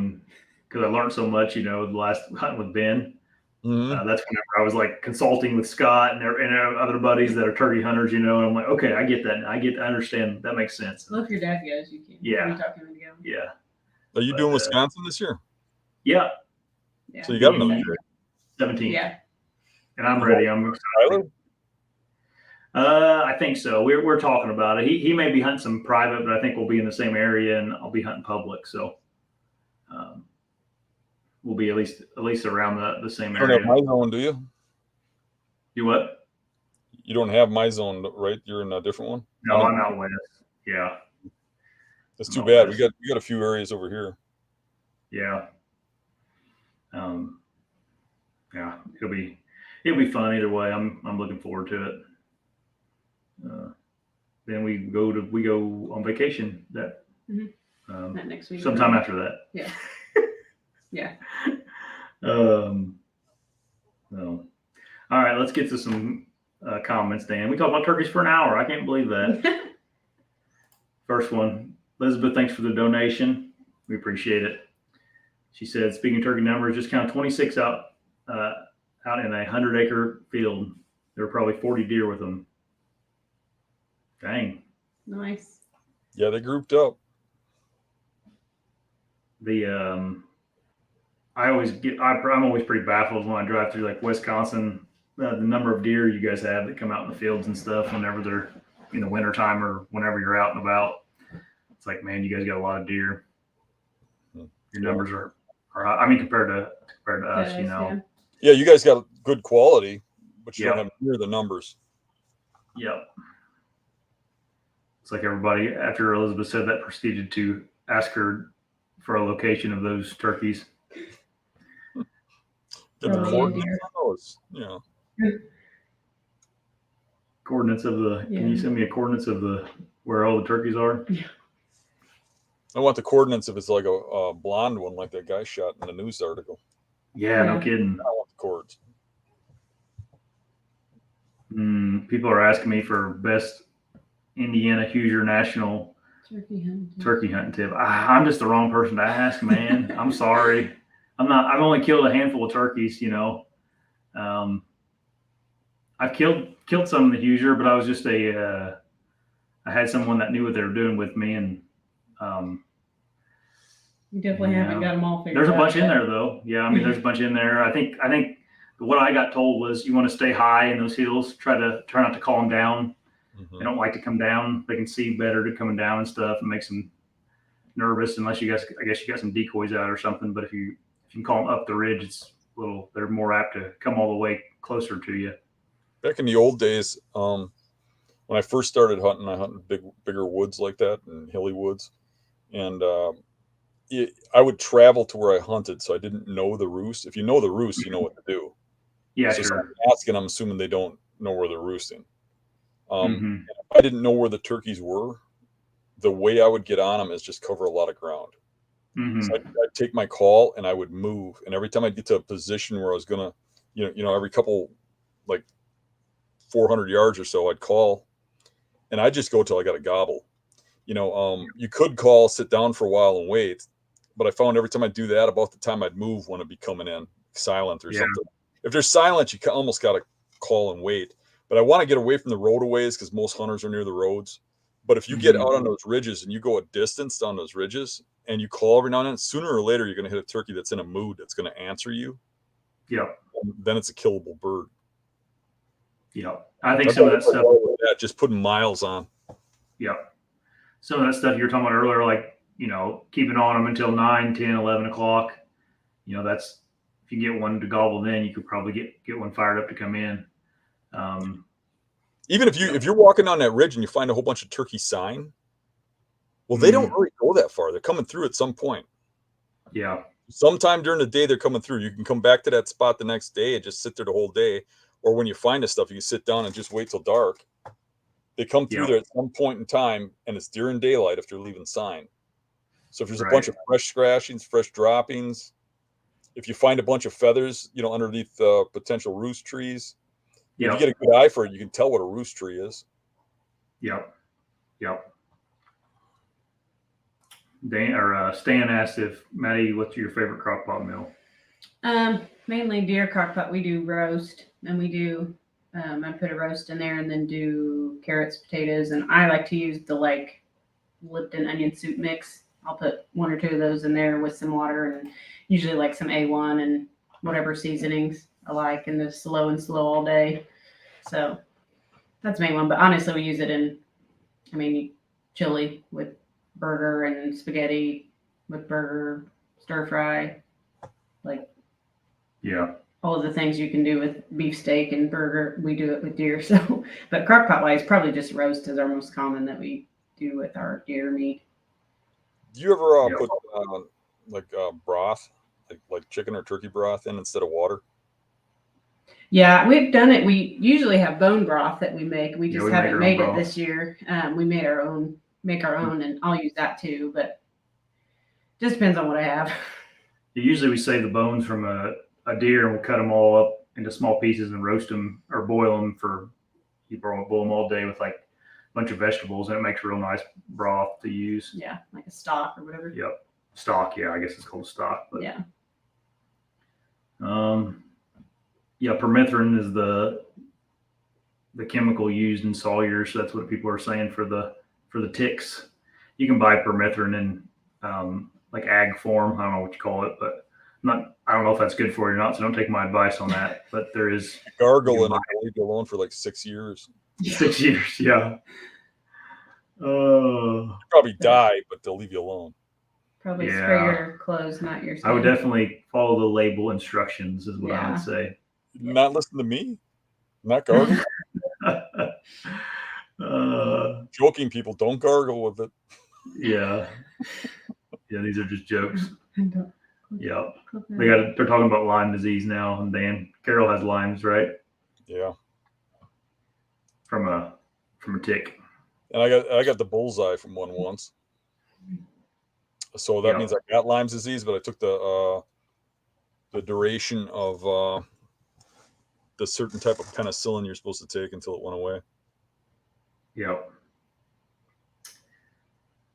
A: because I learned so much, the last hunt with Ben.
B: Mm-hmm.
A: That's whenever I was like consulting with Scott and other buddies that are turkey hunters, and I'm like, okay, I get that. I understand. That makes sense.
C: Well, if your dad goes, you can.
A: Yeah.
C: Talk him into going.
A: Yeah.
B: Are you doing Wisconsin this year?
A: Yeah.
B: So you got another year.
A: 17.
C: Yeah.
A: And I'm ready. I'm excited. I think so. We're talking about it. He may be hunting some private, but I think we'll be in the same area, and I'll be hunting public. So we'll be at least around the same area.
B: You don't have my zone, do you?
A: You what?
B: You don't have my zone, right? You're in a different one.
A: No, I'm out west. Yeah.
B: That's too bad. We got a few areas over here.
A: Yeah. Yeah. It'll be fun either way. I'm looking forward to it. Then we go on vacation that
C: next week.
A: Sometime after that.
C: Yeah. Yeah.
A: No. All right, let's get to some comments, Dan. We talked about turkeys for an hour. I can't believe that. First one, Elizabeth, thanks for the donation. We appreciate it. She said, speaking of turkey numbers, just count 26 out in a 100-acre field. There were probably 40 deer with them. Dang.
C: Nice.
B: Yeah, they grouped up.
A: I'm always pretty baffled when I drive through like Wisconsin, the number of deer you guys have that come out in the fields and stuff whenever they're in the wintertime or whenever you're out and about. It's like, man, you guys got a lot of deer. Your numbers are compared to us,
B: Yeah, you guys got good quality, but you don't have near the numbers.
A: Yep. It's like everybody, after Elizabeth said that, proceeded to ask her for a location of those turkeys.
B: Get the coordinates on those. Yeah.
A: Coordinates of the. Can you send me a coordinates of the where all the turkeys are?
C: Yeah.
B: I want the coordinates if it's like a blonde one, like that guy shot in the news article.
A: Yeah, no kidding.
B: I want the cords.
A: People are asking me for best Indiana Hoosier National turkey hunting tip. I'm just the wrong person to ask, man. I'm sorry. I'm not. I've only killed a handful of turkeys. You know, I've killed some in the Hoosier, but I was just I had someone that knew what they were doing with me, and
C: you definitely haven't got them all figured out.
A: There's a bunch in there, though. Yeah, I mean, there's a bunch in there. I think what I got told was you want to stay high in those hills. Try not to call them down. They don't like to come down. They can see better to coming down and stuff, and makes them nervous. Unless you guys, I guess you got some decoys out or something. But if you can call them up the ridge, it's they're more apt to come all the way closer to you.
B: Back in the old days, when I first started hunting, I hunted bigger woods like that and hilly woods, and I would travel to where I hunted, so I didn't know the roost. If you know the roost, you know what to do.
A: Yeah,
B: so
A: sure.
B: I'm asking, I'm assuming they don't know where they're roosting. If I didn't know where the turkeys were, the way I would get on them is just cover a lot of ground. So I'd take my call and I would move, and every time I'd get to a position where I was gonna, every couple, like 400 yards or so, I'd call, and I'd just go till I got a gobble. You could call, sit down for a while and wait, but I found every time I do that, about the time I'd move, when it'd be coming in silent or something. If they're silent, you almost got to call and wait. But I want to get away from the roadaways because most hunters are near the roads. But if you get out on those ridges and you go a distance down those ridges and you call every now and then, sooner or later you're going to hit a turkey that's in a mood that's going to answer you.
A: Yeah.
B: And then it's a killable bird.
A: Yeah. I think some of that stuff.
B: Just putting miles on.
A: Yeah. Some of that stuff you were talking about earlier, like, keeping on them until 9, 10, 11 o'clock. That's, if you get one to gobble, then you could probably get one fired up to come in.
B: Even if you're walking on that ridge and you find a whole bunch of turkey sign, well, they don't really go that far. They're coming through at some point.
A: Yeah.
B: Sometime during the day they're coming through. You can come back to that spot the next day and just sit there the whole day. Or when you find this stuff, you can sit down and just wait till dark. They come through there at some point in time, and it's during daylight if they're leaving sign. So if there's a bunch of fresh scratchings, fresh droppings, if you find a bunch of feathers, underneath potential roost trees, if you get a good eye for it, you can tell what a roost tree is.
A: Yep. Stan asked if, Maddie, what's your favorite crock pot meal?
C: Mainly deer crock pot. We do roast, and we do, I put a roast in there and then do carrots, potatoes, and I like to use the Lipton onion soup mix. I'll put 1 or 2 of those in there with some water, and usually some A1 and whatever seasonings I like, and the slow and slow all day. So that's the main one. But honestly, we use it in, chili with burger and spaghetti with burger, stir fry, all of the things you can do with beef steak and burger. We do it with deer. So, but crock pot wise, probably just roast is our most common that we do with our deer meat.
B: Do you ever put broth, like chicken or turkey broth in instead of water?
C: Yeah, we've done it. We usually have bone broth that we make. We just haven't made it this year. We made make our own, and I'll use that too. But just depends on what I have.
A: Usually we save the bones from a deer and we'll cut them all up into small pieces and roast them or boil them you boil them all day with a bunch of vegetables, and it makes a real nice broth to use.
C: Yeah, like a stock or whatever.
A: Yep. Stock. Yeah, I guess it's called stock. But
C: yeah.
A: Permethrin is the chemical used in Sawyer, so that's what people are saying for the ticks. You can buy permethrin in ag form. I don't know what you call it, but I don't know if that's good for you or not, so don't take my advice on that. But there is
B: gargle and I'll leave you alone for 6 years.
A: 6 years, yeah.
B: You probably die, but they'll leave you alone.
C: Probably spray your clothes, not your skin.
A: I would definitely follow the label instructions, is what I would say.
B: Not listen to me. Not gargle. Joking, people, don't gargle with it.
A: Yeah, these are just jokes. Yep. They're talking about Lyme disease now, and Carol has Lyme's, right?
B: Yeah.
A: From a tick.
B: And I got the bullseye from one once. So that means I got Lyme's disease, but I took the duration of the certain type of penicillin you're supposed to take until it went away.
A: Yep.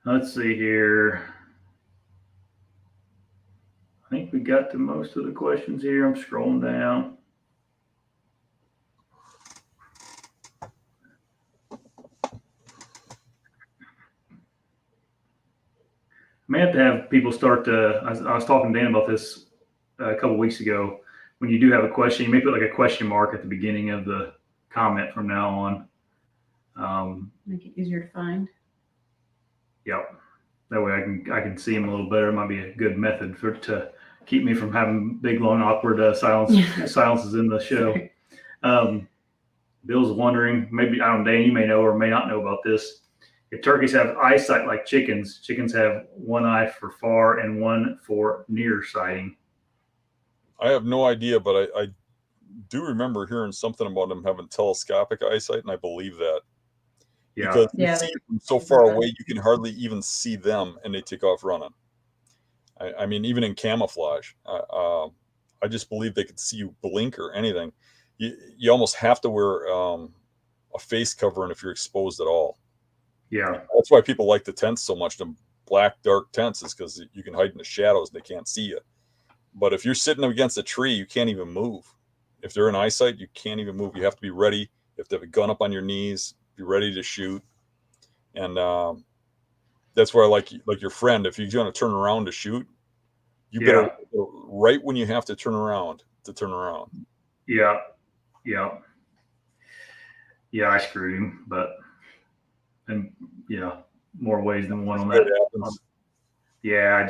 A: Let's see here. I think we got to most of the questions here. I'm scrolling down. I may have to have people start to, I was talking to Dan about this a couple weeks ago. When you do have a question, you may put like a question mark at the beginning of the comment from now on.
C: Make it easier to find.
A: Yep. That way I can see them a little better. It might be a good method to keep me from having big, long, awkward silences in the show. Bill's wondering, maybe, I don't know, Dan, you may know or may not know about this. If turkeys have eyesight like chickens, chickens have one eye for far and one for near sighting.
B: I have no idea, but I do remember hearing something about them having telescopic eyesight, and I believe that.
A: Yeah.
B: Because you see them so far away, you can hardly even see them, and they take off running. I mean, even in camouflage, I just believe they could see you blink or anything. You almost have to wear a face covering if you're exposed at all.
A: Yeah.
B: That's why people like the tents so much, the black, dark tents, is because you can hide in the shadows and they can't see you. But if you're sitting against a tree, you can't even move. If they're in eyesight, you can't even move. You have to be ready. You have to have a gun up on your knees, be ready to shoot. And that's where I like your friend, if you're going to turn around to shoot, you better, right when you have to turn around,
A: Yeah. Yeah. Yeah, I screwed him, more ways than one on that. Yeah,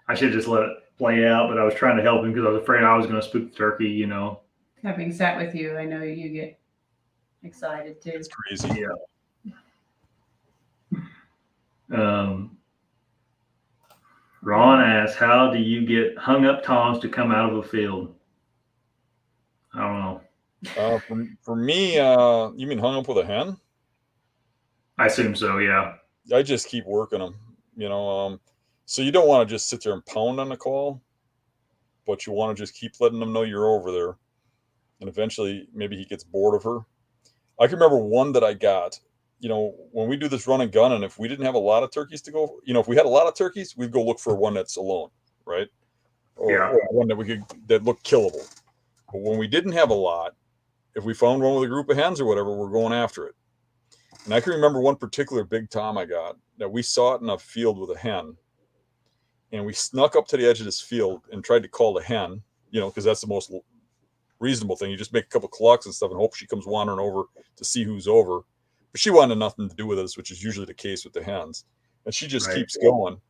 A: I should have just let it play out, but I was trying to help him because I was afraid I was going to spook the turkey, you know.
C: Having sat with you, I know you get excited too.
B: It's crazy.
A: Yeah. Ron asks, how do you get hung up toms to come out of a field? I don't know.
B: For me, you mean hung up with a hen?
A: I assume so, yeah.
B: I just keep working them, you know. So you don't want to just sit there and pound on the call, but you want to just keep letting them know you're over there. And eventually, maybe he gets bored of her. I can remember one that I got, you know, when we do this run and gun, and if we didn't have a lot of turkeys to go, you know, if we had a lot of turkeys, we'd go look for one that's alone, right? Or one that looked killable. But when we didn't have a lot, if we found one with a group of hens or whatever, we're going after it. And I can remember one particular big tom I got that we saw it in a field with a hen. And we snuck up to the edge of this field and tried to call the hen, you know, because that's the most reasonable thing. You just make a couple clucks and stuff and hope she comes wandering over to see who's over. But she wanted nothing to do with us, which is usually the case with the hens. And she just keeps going.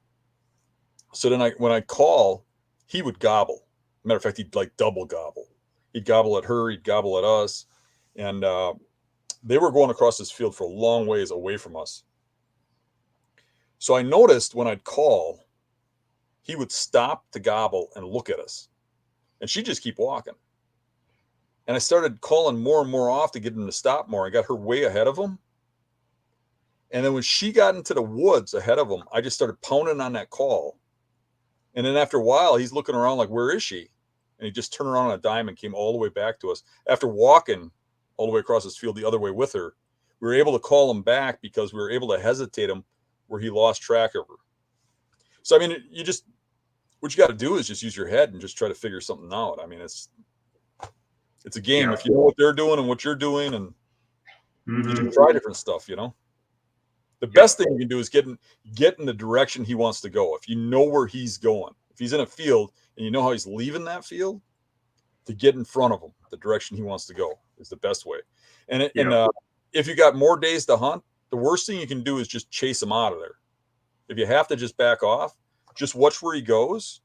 B: So then when I call, he would gobble. Matter of fact, he'd like double gobble. He'd gobble at her, he'd gobble at us. And they were going across this field for a long ways away from us. So I noticed when I'd call, he would stop to gobble and look at us. And she'd just keep walking. And I started calling more and more off to get him to stop more. I got her way ahead of him. And then when she got into the woods ahead of him, I just started pounding on that call. And then after a while, he's looking around like, where is she? And he just turned around on a dime and came all the way back to us. After walking all the way across this field the other way with her, we were able to call him back because we were able to hesitate him where he lost track of her. So, I mean, what you got to do is just use your head and just try to figure something out. I mean, it's a game. If you know what they're doing and what you're doing, and you can try different stuff, you know. The best thing you can do is get in the direction he wants to go. If you know where he's going, if he's in a field and you know how he's leaving that field, to get in front of him, the direction he wants to go is the best way. And if you got more days to hunt, the worst thing you can do is just chase him out of there. If you have to just back off, just watch where he goes,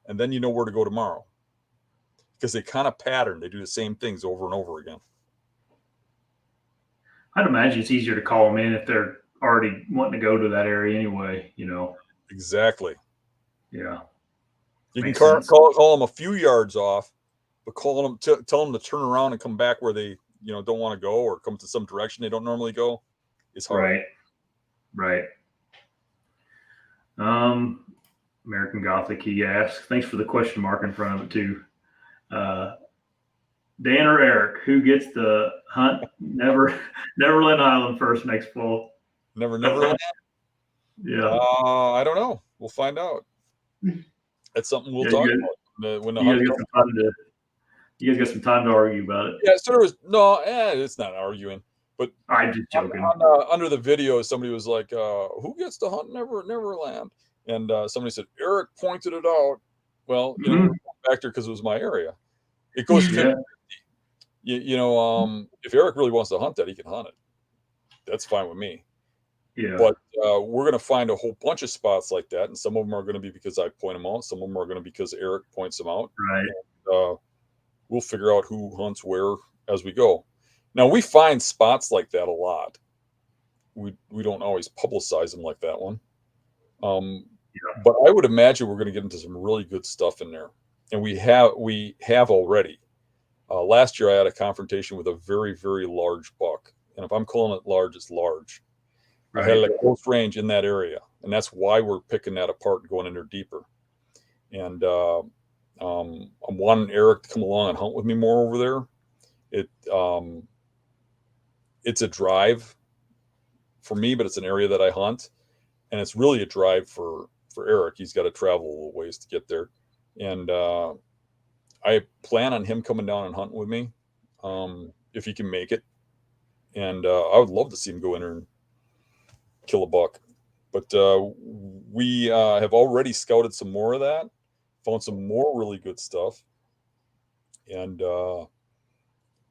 B: and then you know where to go tomorrow. Because they kind of pattern. They do the same things over and over again.
A: I'd imagine it's easier to call them in if they're already wanting to go to that area anyway, you know.
B: Exactly.
A: Yeah.
B: You can call them a few yards off, but tell them to turn around and come back where they, don't want to go, or come to some direction they don't normally go. It's hard.
A: Right. American Gothic, he asks. Thanks for the question mark in front of it too. Dan or Eric, who gets the hunt Neverland Island first next fall?
B: Neverland.
A: Yeah.
B: I don't know. We'll find out. That's something we'll talk about when the hunt comes.
A: You guys got some time to argue about it.
B: Yeah. So it's not arguing, but
A: I'm just joking.
B: Under the video, somebody was like, "Who gets to hunt Neverland?" And somebody said Eric pointed it out. Well, we're going back there because it was my area. It goes 50-50. If Eric really wants to hunt that, he can hunt it. That's fine with me.
A: Yeah.
B: But we're going to find a whole bunch of spots like that, and some of them are going to be because I point them out. Some of them are going to be because Eric points them out.
A: Right.
B: And, we'll figure out who hunts where as we go. Now, we find spots like that a lot. We don't always publicize them like that one. But I would imagine we're going to get into some really good stuff in there. And we have already. Last year, I had a confrontation with a very, very large buck. And if I'm calling it large, it's large. Right. I had a close range in that area. And that's why we're picking that apart and going in there deeper. And I'm wanting Eric to come along and hunt with me more over there. It's a drive for me, but it's an area that I hunt. And it's really a drive for Eric. He's got to travel a little ways to get there. And I plan on him coming down and hunting with me if he can make it. And I would love to see him go in there and kill a buck. But we have already scouted some more of that, found some more really good stuff. And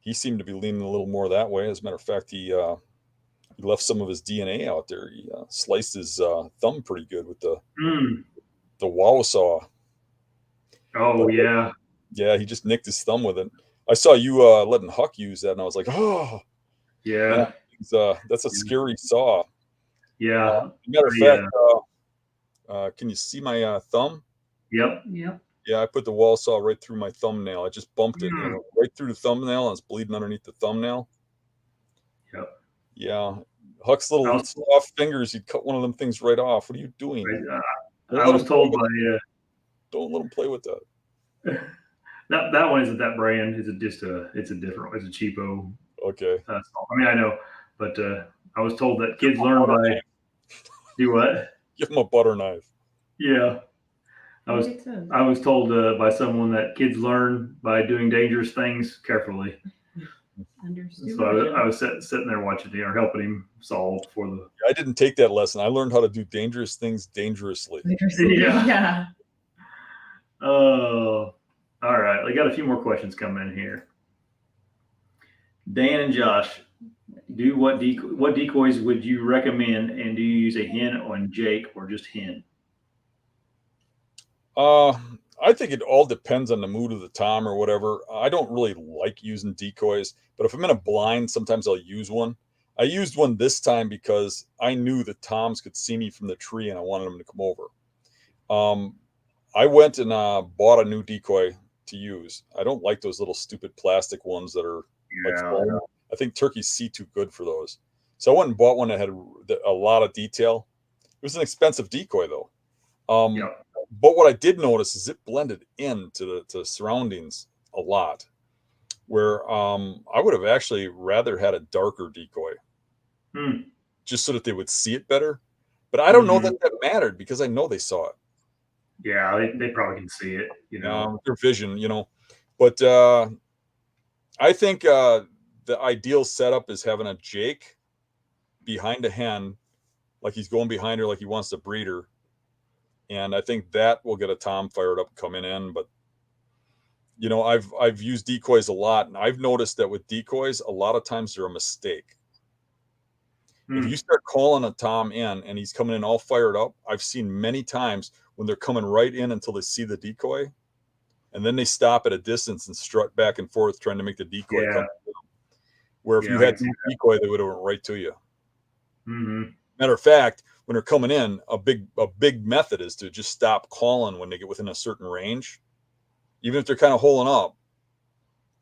B: he seemed to be leaning a little more that way. As a matter of fact, he left some of his DNA out there. He sliced his thumb pretty good with the wow saw.
A: Oh, yeah.
B: Yeah, he just nicked his thumb with it. I saw you letting Huck use that, and I was like, oh.
A: Yeah.
B: That's a scary saw.
A: Yeah.
B: Matter of fact, can you see my thumb?
A: Yep.
B: Yeah, I put the wall saw right through my thumbnail. I just bumped it right through the thumbnail, and it's bleeding underneath the thumbnail.
A: Yep.
B: Yeah. Huck's little soft fingers, he'd cut one of them things right off. What are you doing?
A: I was told by...
B: don't let him play with that.
A: That one isn't that brand. It's a different, it's a cheapo.
B: Okay.
A: I mean, I know, but I was told that kids learn by... Do what?
B: Give them a butter knife.
A: Yeah. I was told by someone that kids learn by doing dangerous things carefully.
C: Understood.
A: So I was sitting there watching or helping him solve for the...
B: I didn't take that lesson. I learned how to do dangerous things dangerously.
C: Yeah.
A: Oh, all right. I got a few more questions coming in here. Dan and Josh, what decoys would you recommend, and do you use a hen on Jake or just hen?
B: I think it all depends on the mood of the tom or whatever. I don't really like using decoys, but if I'm in a blind, sometimes I'll use one. I used one this time because I knew the toms could see me from the tree and I wanted them to come over. I went and bought a new decoy to use. I don't like those little stupid plastic ones that are like, I think turkeys see too good for those. So I went and bought one that had a lot of detail. It was an expensive decoy though. But what I did notice is it blended into the surroundings a lot, where I would have actually rather had a darker decoy, just so that they would see it better. But I don't know that mattered because I know they saw it.
A: Yeah, they probably can see it,
B: their vision, But I think the ideal setup is having a Jake behind a hen, like he's going behind her, like he wants to breed her. And I think that will get a tom fired up coming in. But, I've used decoys a lot. And I've noticed that with decoys, a lot of times they're a mistake. If you start calling a tom in and he's coming in all fired up, I've seen many times when they're coming right in until they see the decoy. And then they stop at a distance and strut back and forth trying to make the decoy come in. Where if you had no decoy, they would have went right to you. Matter of fact, when they're coming in, a big method is to just stop calling when they get within a certain range, even if they're kind of holing up,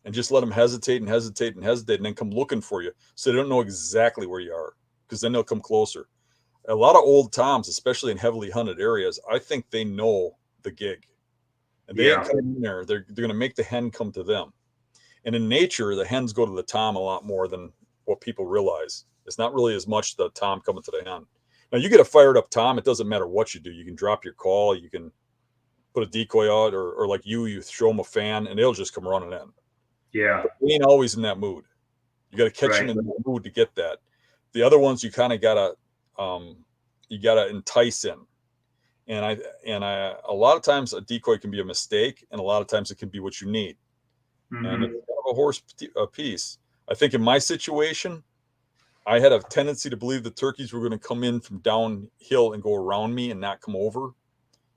B: and just let them hesitate and hesitate and hesitate, and then come looking for you, so they don't know exactly where you are, because then they'll come closer. A lot of old toms, especially in heavily hunted areas, I think they know the gig, and they ain't coming in there. They're going to make the hen come to them. And in nature, the hens go to the tom a lot more than what people realize. It's not really as much the tom coming to the hen. Now, you get a fired up tom, it doesn't matter what you do. You can drop your call, you can put a decoy out, or like you show them a fan, and they'll just come running in.
A: Yeah.
B: But they ain't always in that mood. You got to catch them in the mood to get that. The other ones, you kind of got to entice in. And I a lot of times a decoy can be a mistake, and a lot of times it can be what you need. Mm-hmm. And it's kind of a horse piece. I think in my situation, I had a tendency to believe the turkeys were going to come in from downhill and go around me and not come over.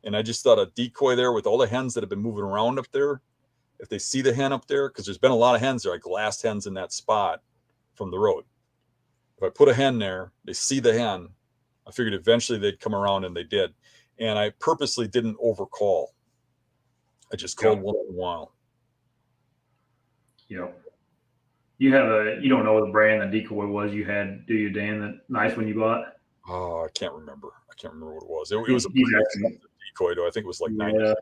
B: And I just thought a decoy there with all the hens that have been moving around up there, if they see the hen up there, because there's been a lot of hens there, like glassed hens in that spot from the road. If I put a hen there, they see the hen, I figured eventually they'd come around, and they did. And I purposely didn't overcall. I just called once in a while.
A: Yeah. You don't know what the brand the decoy was you had, do you, Dan? That nice one you bought?
B: Oh, I can't remember. What it was. It was a decoy, though. I think it was like 90.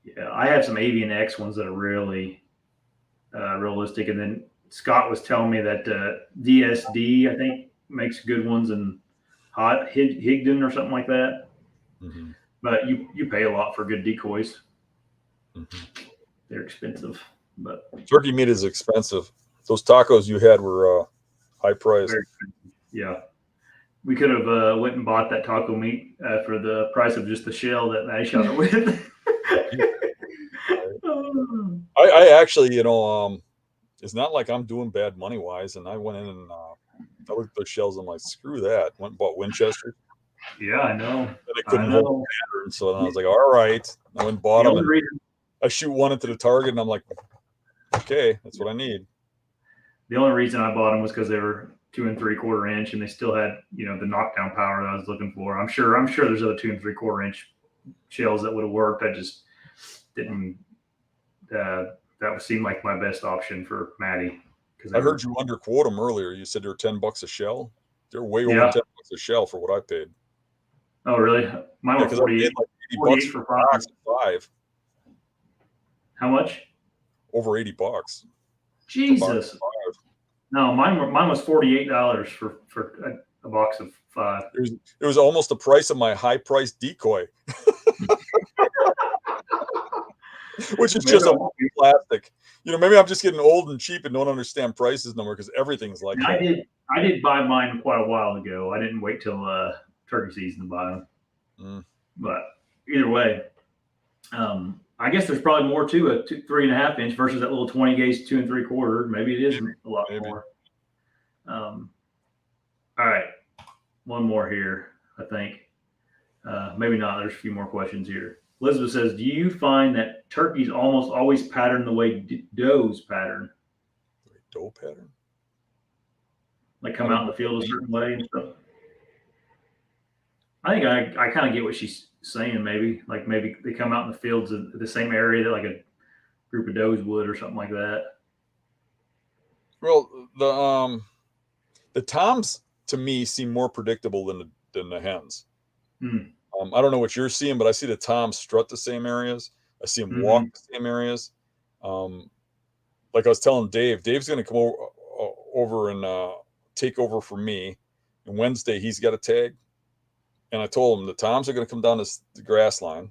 A: Yeah, I have some Avian X ones that are really realistic. And then Scott was telling me that DSD, I think, makes good ones, and Higdon or something like that. Mm-hmm. But you pay a lot for good decoys. Mm-hmm. They're expensive. But
B: turkey meat is expensive. Those tacos you had were high priced.
A: Yeah, we could have went and bought that taco meat for the price of just the shell that I shot it with.
B: I actually, it's not like I'm doing bad money wise, and I went in and I looked at those shells. I'm like, screw that. Went and bought Winchester.
A: Yeah, I know.
B: And I couldn't hold the pattern, so I was like, all right. I went and bought them. I shoot one into the target, and I'm like, okay, that's what I need.
A: The only reason I bought them was because they were 2 3/4 inch, and they still had, the knockdown power that I was looking for. I'm sure there's other 2 3/4 inch shells that would have worked. I just didn't. That would seem like my best option for Maddie.
B: I heard you underquote them earlier. You said they were $10 a shell. They're way over $10 a shell for what I paid.
A: Oh, really? Mine were 48.
B: Like $80 for 5.
A: How much?
B: Over $80.
A: Jesus. No, mine was $48 for a box of 5.
B: It was almost the price of my high priced decoy. Which is just a plastic. Maybe I'm just getting old and cheap and don't understand prices no more, because everything's like that.
A: I did buy mine quite a while ago. I didn't wait till turkey season to buy them. Mm. But either way, I guess there's probably more to a 3.5 inch versus that little 20 gauge 2 3/4. Maybe it is a lot more. All right, one more here, I think. Maybe not. There's a few more questions here. Elizabeth says, do you find that turkeys almost always pattern the way does pattern?
B: Doe pattern?
A: Like come out in the field a certain way and stuff? I think I kind of get what she's saying, maybe. Like maybe they come out in the fields of the same area that like a group of does would or something like that.
B: Well, the toms, to me, seem more predictable than the hens. Hmm. I don't know what you're seeing, but I see the toms strut the same areas. I see them walk the same areas. Like I was telling Dave's going to come over and take over for me. And Wednesday, he's got a tag. And I told him the toms are going to come down the grass line.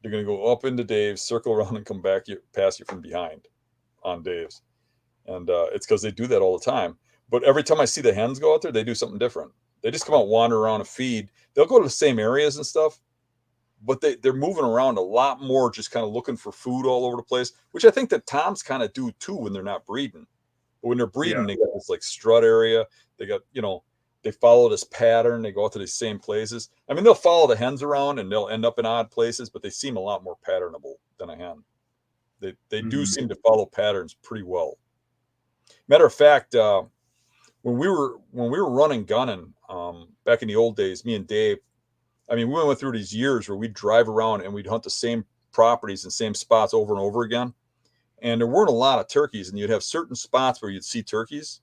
B: They're going to go up into Dave's, circle around, and come back past you from behind on Dave's. And it's because they do that all the time. But every time I see the hens go out there, they do something different. They just come out, wander around, and feed. They'll go to the same areas and stuff, but they're moving around a lot more, just kind of looking for food all over the place, which I think that toms kind of do too when they're not breeding. But when they're breeding, they got this like strut area. They got, they follow this pattern. They go out to these same places. I mean, they'll follow the hens around and they'll end up in odd places, but they seem a lot more patternable than a hen. They do seem to follow patterns pretty well. Matter of fact, when we were running gunning back in the old days, me and Dave, I mean, we went through these years where we'd drive around and we'd hunt the same properties and same spots over and over again. And there weren't a lot of turkeys, and you'd have certain spots where you'd see turkeys.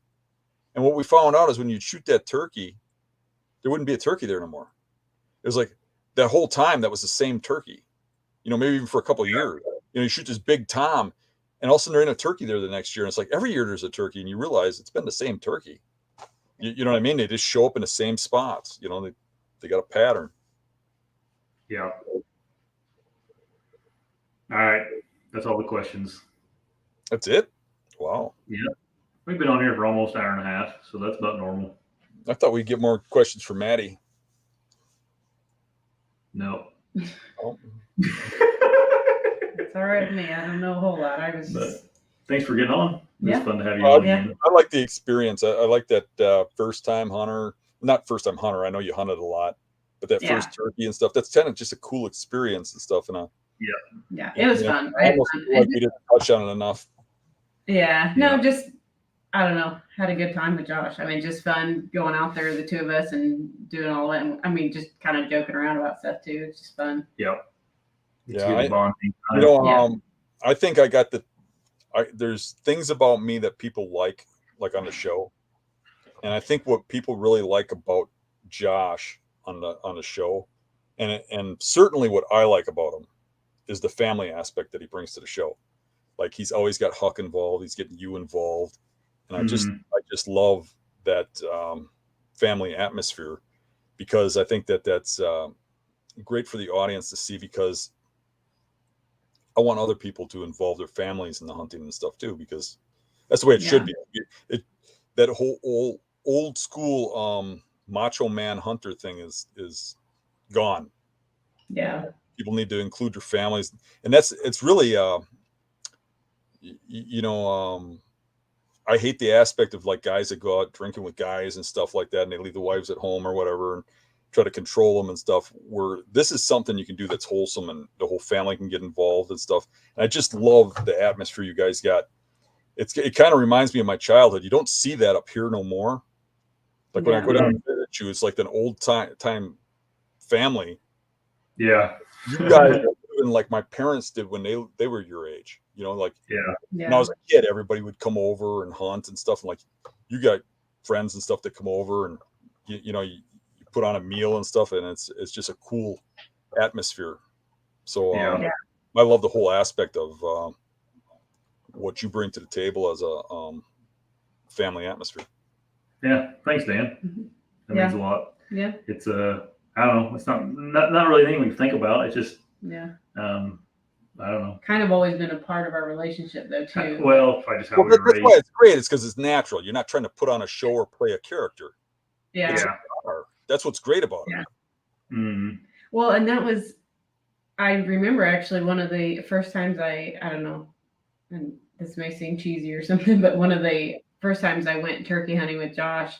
B: And what we found out is when you'd shoot that turkey, there wouldn't be a turkey there anymore. It was like that whole time that was the same turkey, maybe even for a couple of years. You shoot this big tom, and all of a sudden there ain't a turkey there the next year. And it's like every year there's a turkey, and you realize it's been the same turkey. You know what I mean? They just show up in the same spots. They got a pattern.
A: Yeah. All right. That's all the questions.
B: That's it? Wow.
A: Yeah. We've been on here for almost an hour and a half, so that's about normal.
B: I thought we'd get more questions for Maddie.
A: No.
B: Oh.
C: It's all right with me. I don't know a whole lot.
A: Thanks for getting on. It was fun to have you
B: on.
A: Yeah.
B: I like the experience. I like that first-time hunter. Not first-time hunter. I know you hunted a lot, but that first turkey and stuff, that's kind of just a cool experience and stuff. And
C: yeah, it was fun.
B: I almost feel like we didn't touch on it enough.
C: Yeah. No, just, I don't know, had a good time with Josh. I mean, just fun going out there, the two of us, and doing all that. And, I mean, just kind of joking around about stuff too. It's just fun.
A: Yep. It's
B: yeah.
A: good bonding.
B: I think I got there's things about me that people like on the show. And I think what people really like about Josh on the show, and certainly what I like about him, is the family aspect that he brings to the show. Like, he's always got Huck involved. He's getting you involved. And I just love that family atmosphere, because I think that's great for the audience to see, because I want other people to involve their families in the hunting and stuff too, because that's the way it should be. That whole old school macho man hunter thing is gone.
C: Yeah.
B: People need to include their families, and it's really I hate the aspect of like guys that go out drinking with guys and stuff like that, and they leave the wives at home or whatever and try to control them and stuff, where this is something you can do that's wholesome and the whole family can get involved and stuff. And I just love the atmosphere you guys got. It kind of reminds me of my childhood. You don't see that up here no more. Like when I go down and visit you, it's like an old time family.
A: Yeah.
B: You guys are living like my parents did when they were your age. When I was a kid, everybody would come over and hunt and stuff. And like, you got friends and stuff that come over, and you put on a meal and stuff, and it's just a cool atmosphere. So I love the whole aspect of what you bring to the table as a family atmosphere.
A: Yeah, thanks, Dan. That means a lot.
C: Yeah,
A: it's I don't know. It's not really anything we can think about. It's just I don't know.
C: Kind of always been a part of our relationship, though, too.
A: Well, that's why
B: it's great. It's because it's natural. You're not trying to put on a show or play a character.
C: Yeah.
B: That's what's great about it.
A: Mm-hmm.
C: Well, and I remember actually one of the first times I don't know, and this may seem cheesy or something, but one of the first times I went turkey hunting with Josh,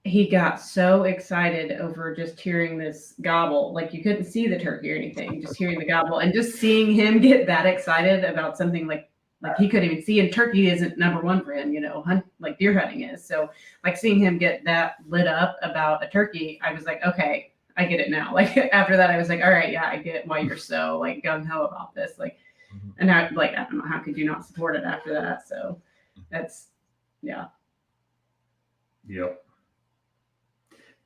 C: he got so excited over just hearing this gobble. Like, you couldn't see the turkey or anything, just hearing the gobble, and just seeing him get that excited about something like he couldn't even see. And turkey isn't number one for him, like deer hunting is. So like seeing him get that lit up about a turkey, I was like, okay, I get it now. Like after that, I was like, all right, yeah, I get why you're so like gung ho about this. Like, and I don't know, how could you not support it after that? So that's, yeah.
A: Yep.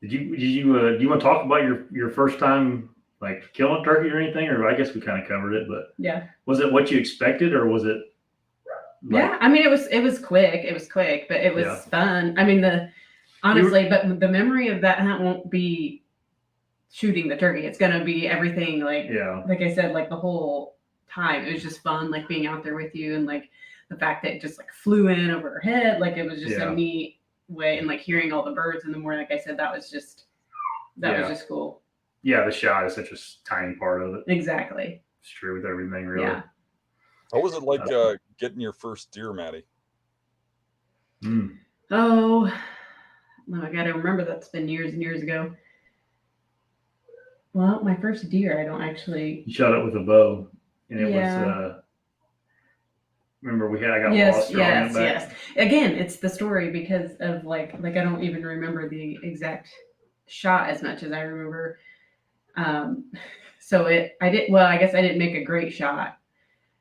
A: Do you want to talk about your first time like killing turkey or anything? Or I guess we kind of covered it, but was it what you expected, or was it?
C: I mean, it was quick. It was quick, but it was fun. I mean, but the memory of that hunt won't be shooting the turkey. It's gonna be everything. Like I said, like the whole time, it was just fun. Like being out there with you, and like the fact that it just like flew in over her head. Like it was just a neat way, and like hearing all the birds in the morning, like I said, that was just cool.
A: Yeah, the shot is such a tiny part of it.
C: Exactly.
A: It's true with everything, really.
C: Yeah.
B: How was it like getting your first deer, Maddie?
C: Oh, no, I gotta remember that's been years and years ago. Well, my first deer, I don't actually.
A: You shot it with a bow, and it was Remember I got
C: Yes,
A: lost.
C: yes. Again, it's the story because of like I don't even remember the exact shot as much as I remember. So I guess I didn't make a great shot.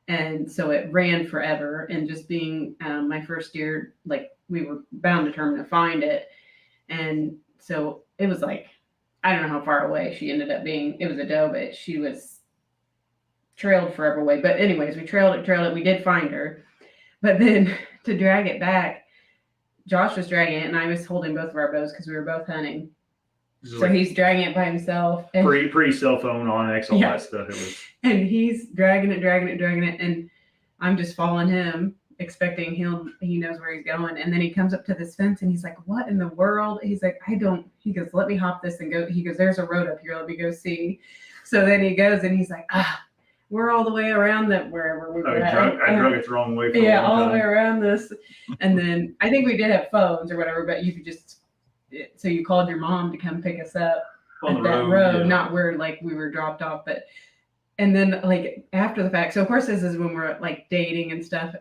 C: And so it ran forever, and just being my first year, like we were bound determined to find it. And so it was like, I don't know how far away she ended up being. It was a doe, but she was trailed forever away. But anyways, we trailed it. We did find her. But then to drag it back, Josh was dragging it, and I was holding both of our bows because we were both hunting. So like he's dragging it by himself. And
A: pre cell phone Onyx, all that stuff. It was.
C: And he's dragging it, and I'm just following him, expecting he knows where he's going. And then he comes up to this fence, and he's like, "What in the world?" He's like, "He goes, "Let me hop this and go." He goes, "There's a road up here. Let me go see." So then he goes, and he's like, we're all the way around wherever we were at.
A: I drug it the wrong way.
C: All the way around this. And then I think we did have phones or whatever, but you could just, so you called your mom to come pick us up on that road, not where like we were dropped off. And then like after the fact, so of course this is when we're like dating and stuff.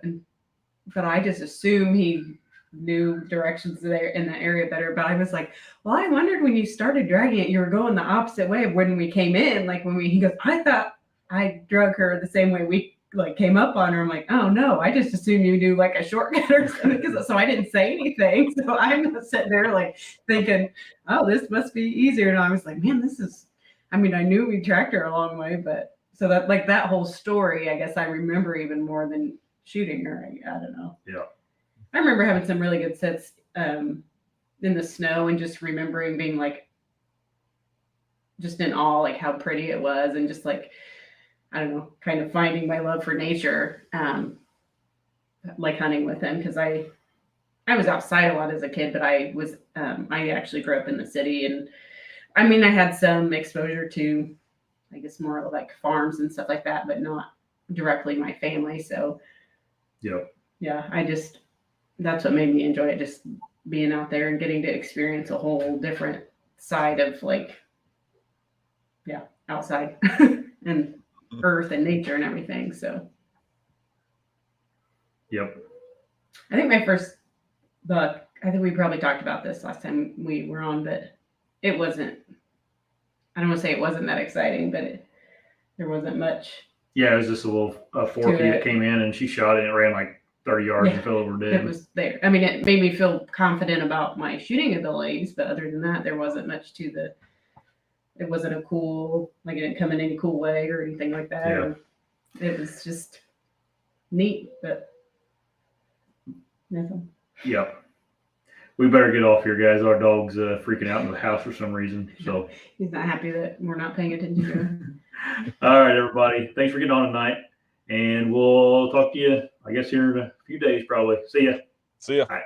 C: But I just assume he knew directions there in that area better. But I was like, well, I wondered when you started dragging it, you were going the opposite way of when we came in. Like he goes, I thought I drug her the same way we like came up on her. I'm like, oh no, I just assumed you knew like a shortcut or something. So I didn't say anything. So I'm sitting there like thinking, oh, this must be easier. And I was like, man, I knew we tracked her a long way, but so that like that whole story, I guess I remember even more than shooting her. I don't know.
A: Yeah.
C: I remember having some really good sets in the snow and just remembering being like, just in awe, like how pretty it was. And just like, I don't know, kind of finding my love for nature, like hunting with him. Cause I was outside a lot as a kid, but I actually grew up in the city. And I had some exposure to, I guess, more like farms and stuff like that, but not directly my family. So yeah, that's what made me enjoy it. Just being out there and getting to experience a whole different side of like, outside and earth and nature and everything. So
A: yep.
C: I think my first buck, I think we probably talked about this last time we were on, but it wasn't, I don't want to say it wasn't that exciting, but there wasn't much.
A: Yeah, it was just a little forky that came in and she shot it and it ran like 30 yards and fell over dead.
C: It was there. It made me feel confident about my shooting abilities, but other than that, there wasn't much to it wasn't a cool, like it didn't come in any cool way or anything like that.
A: Yeah.
C: It was just neat, but nothing.
A: Yeah. We better get off here, guys. Our dog's freaking out in the house for some reason. So
C: he's not happy that we're not paying attention to him.
A: All right, everybody. Thanks for getting on tonight. And we'll talk to you, I guess, here in a few days, probably. See ya.
B: See ya.
A: All right.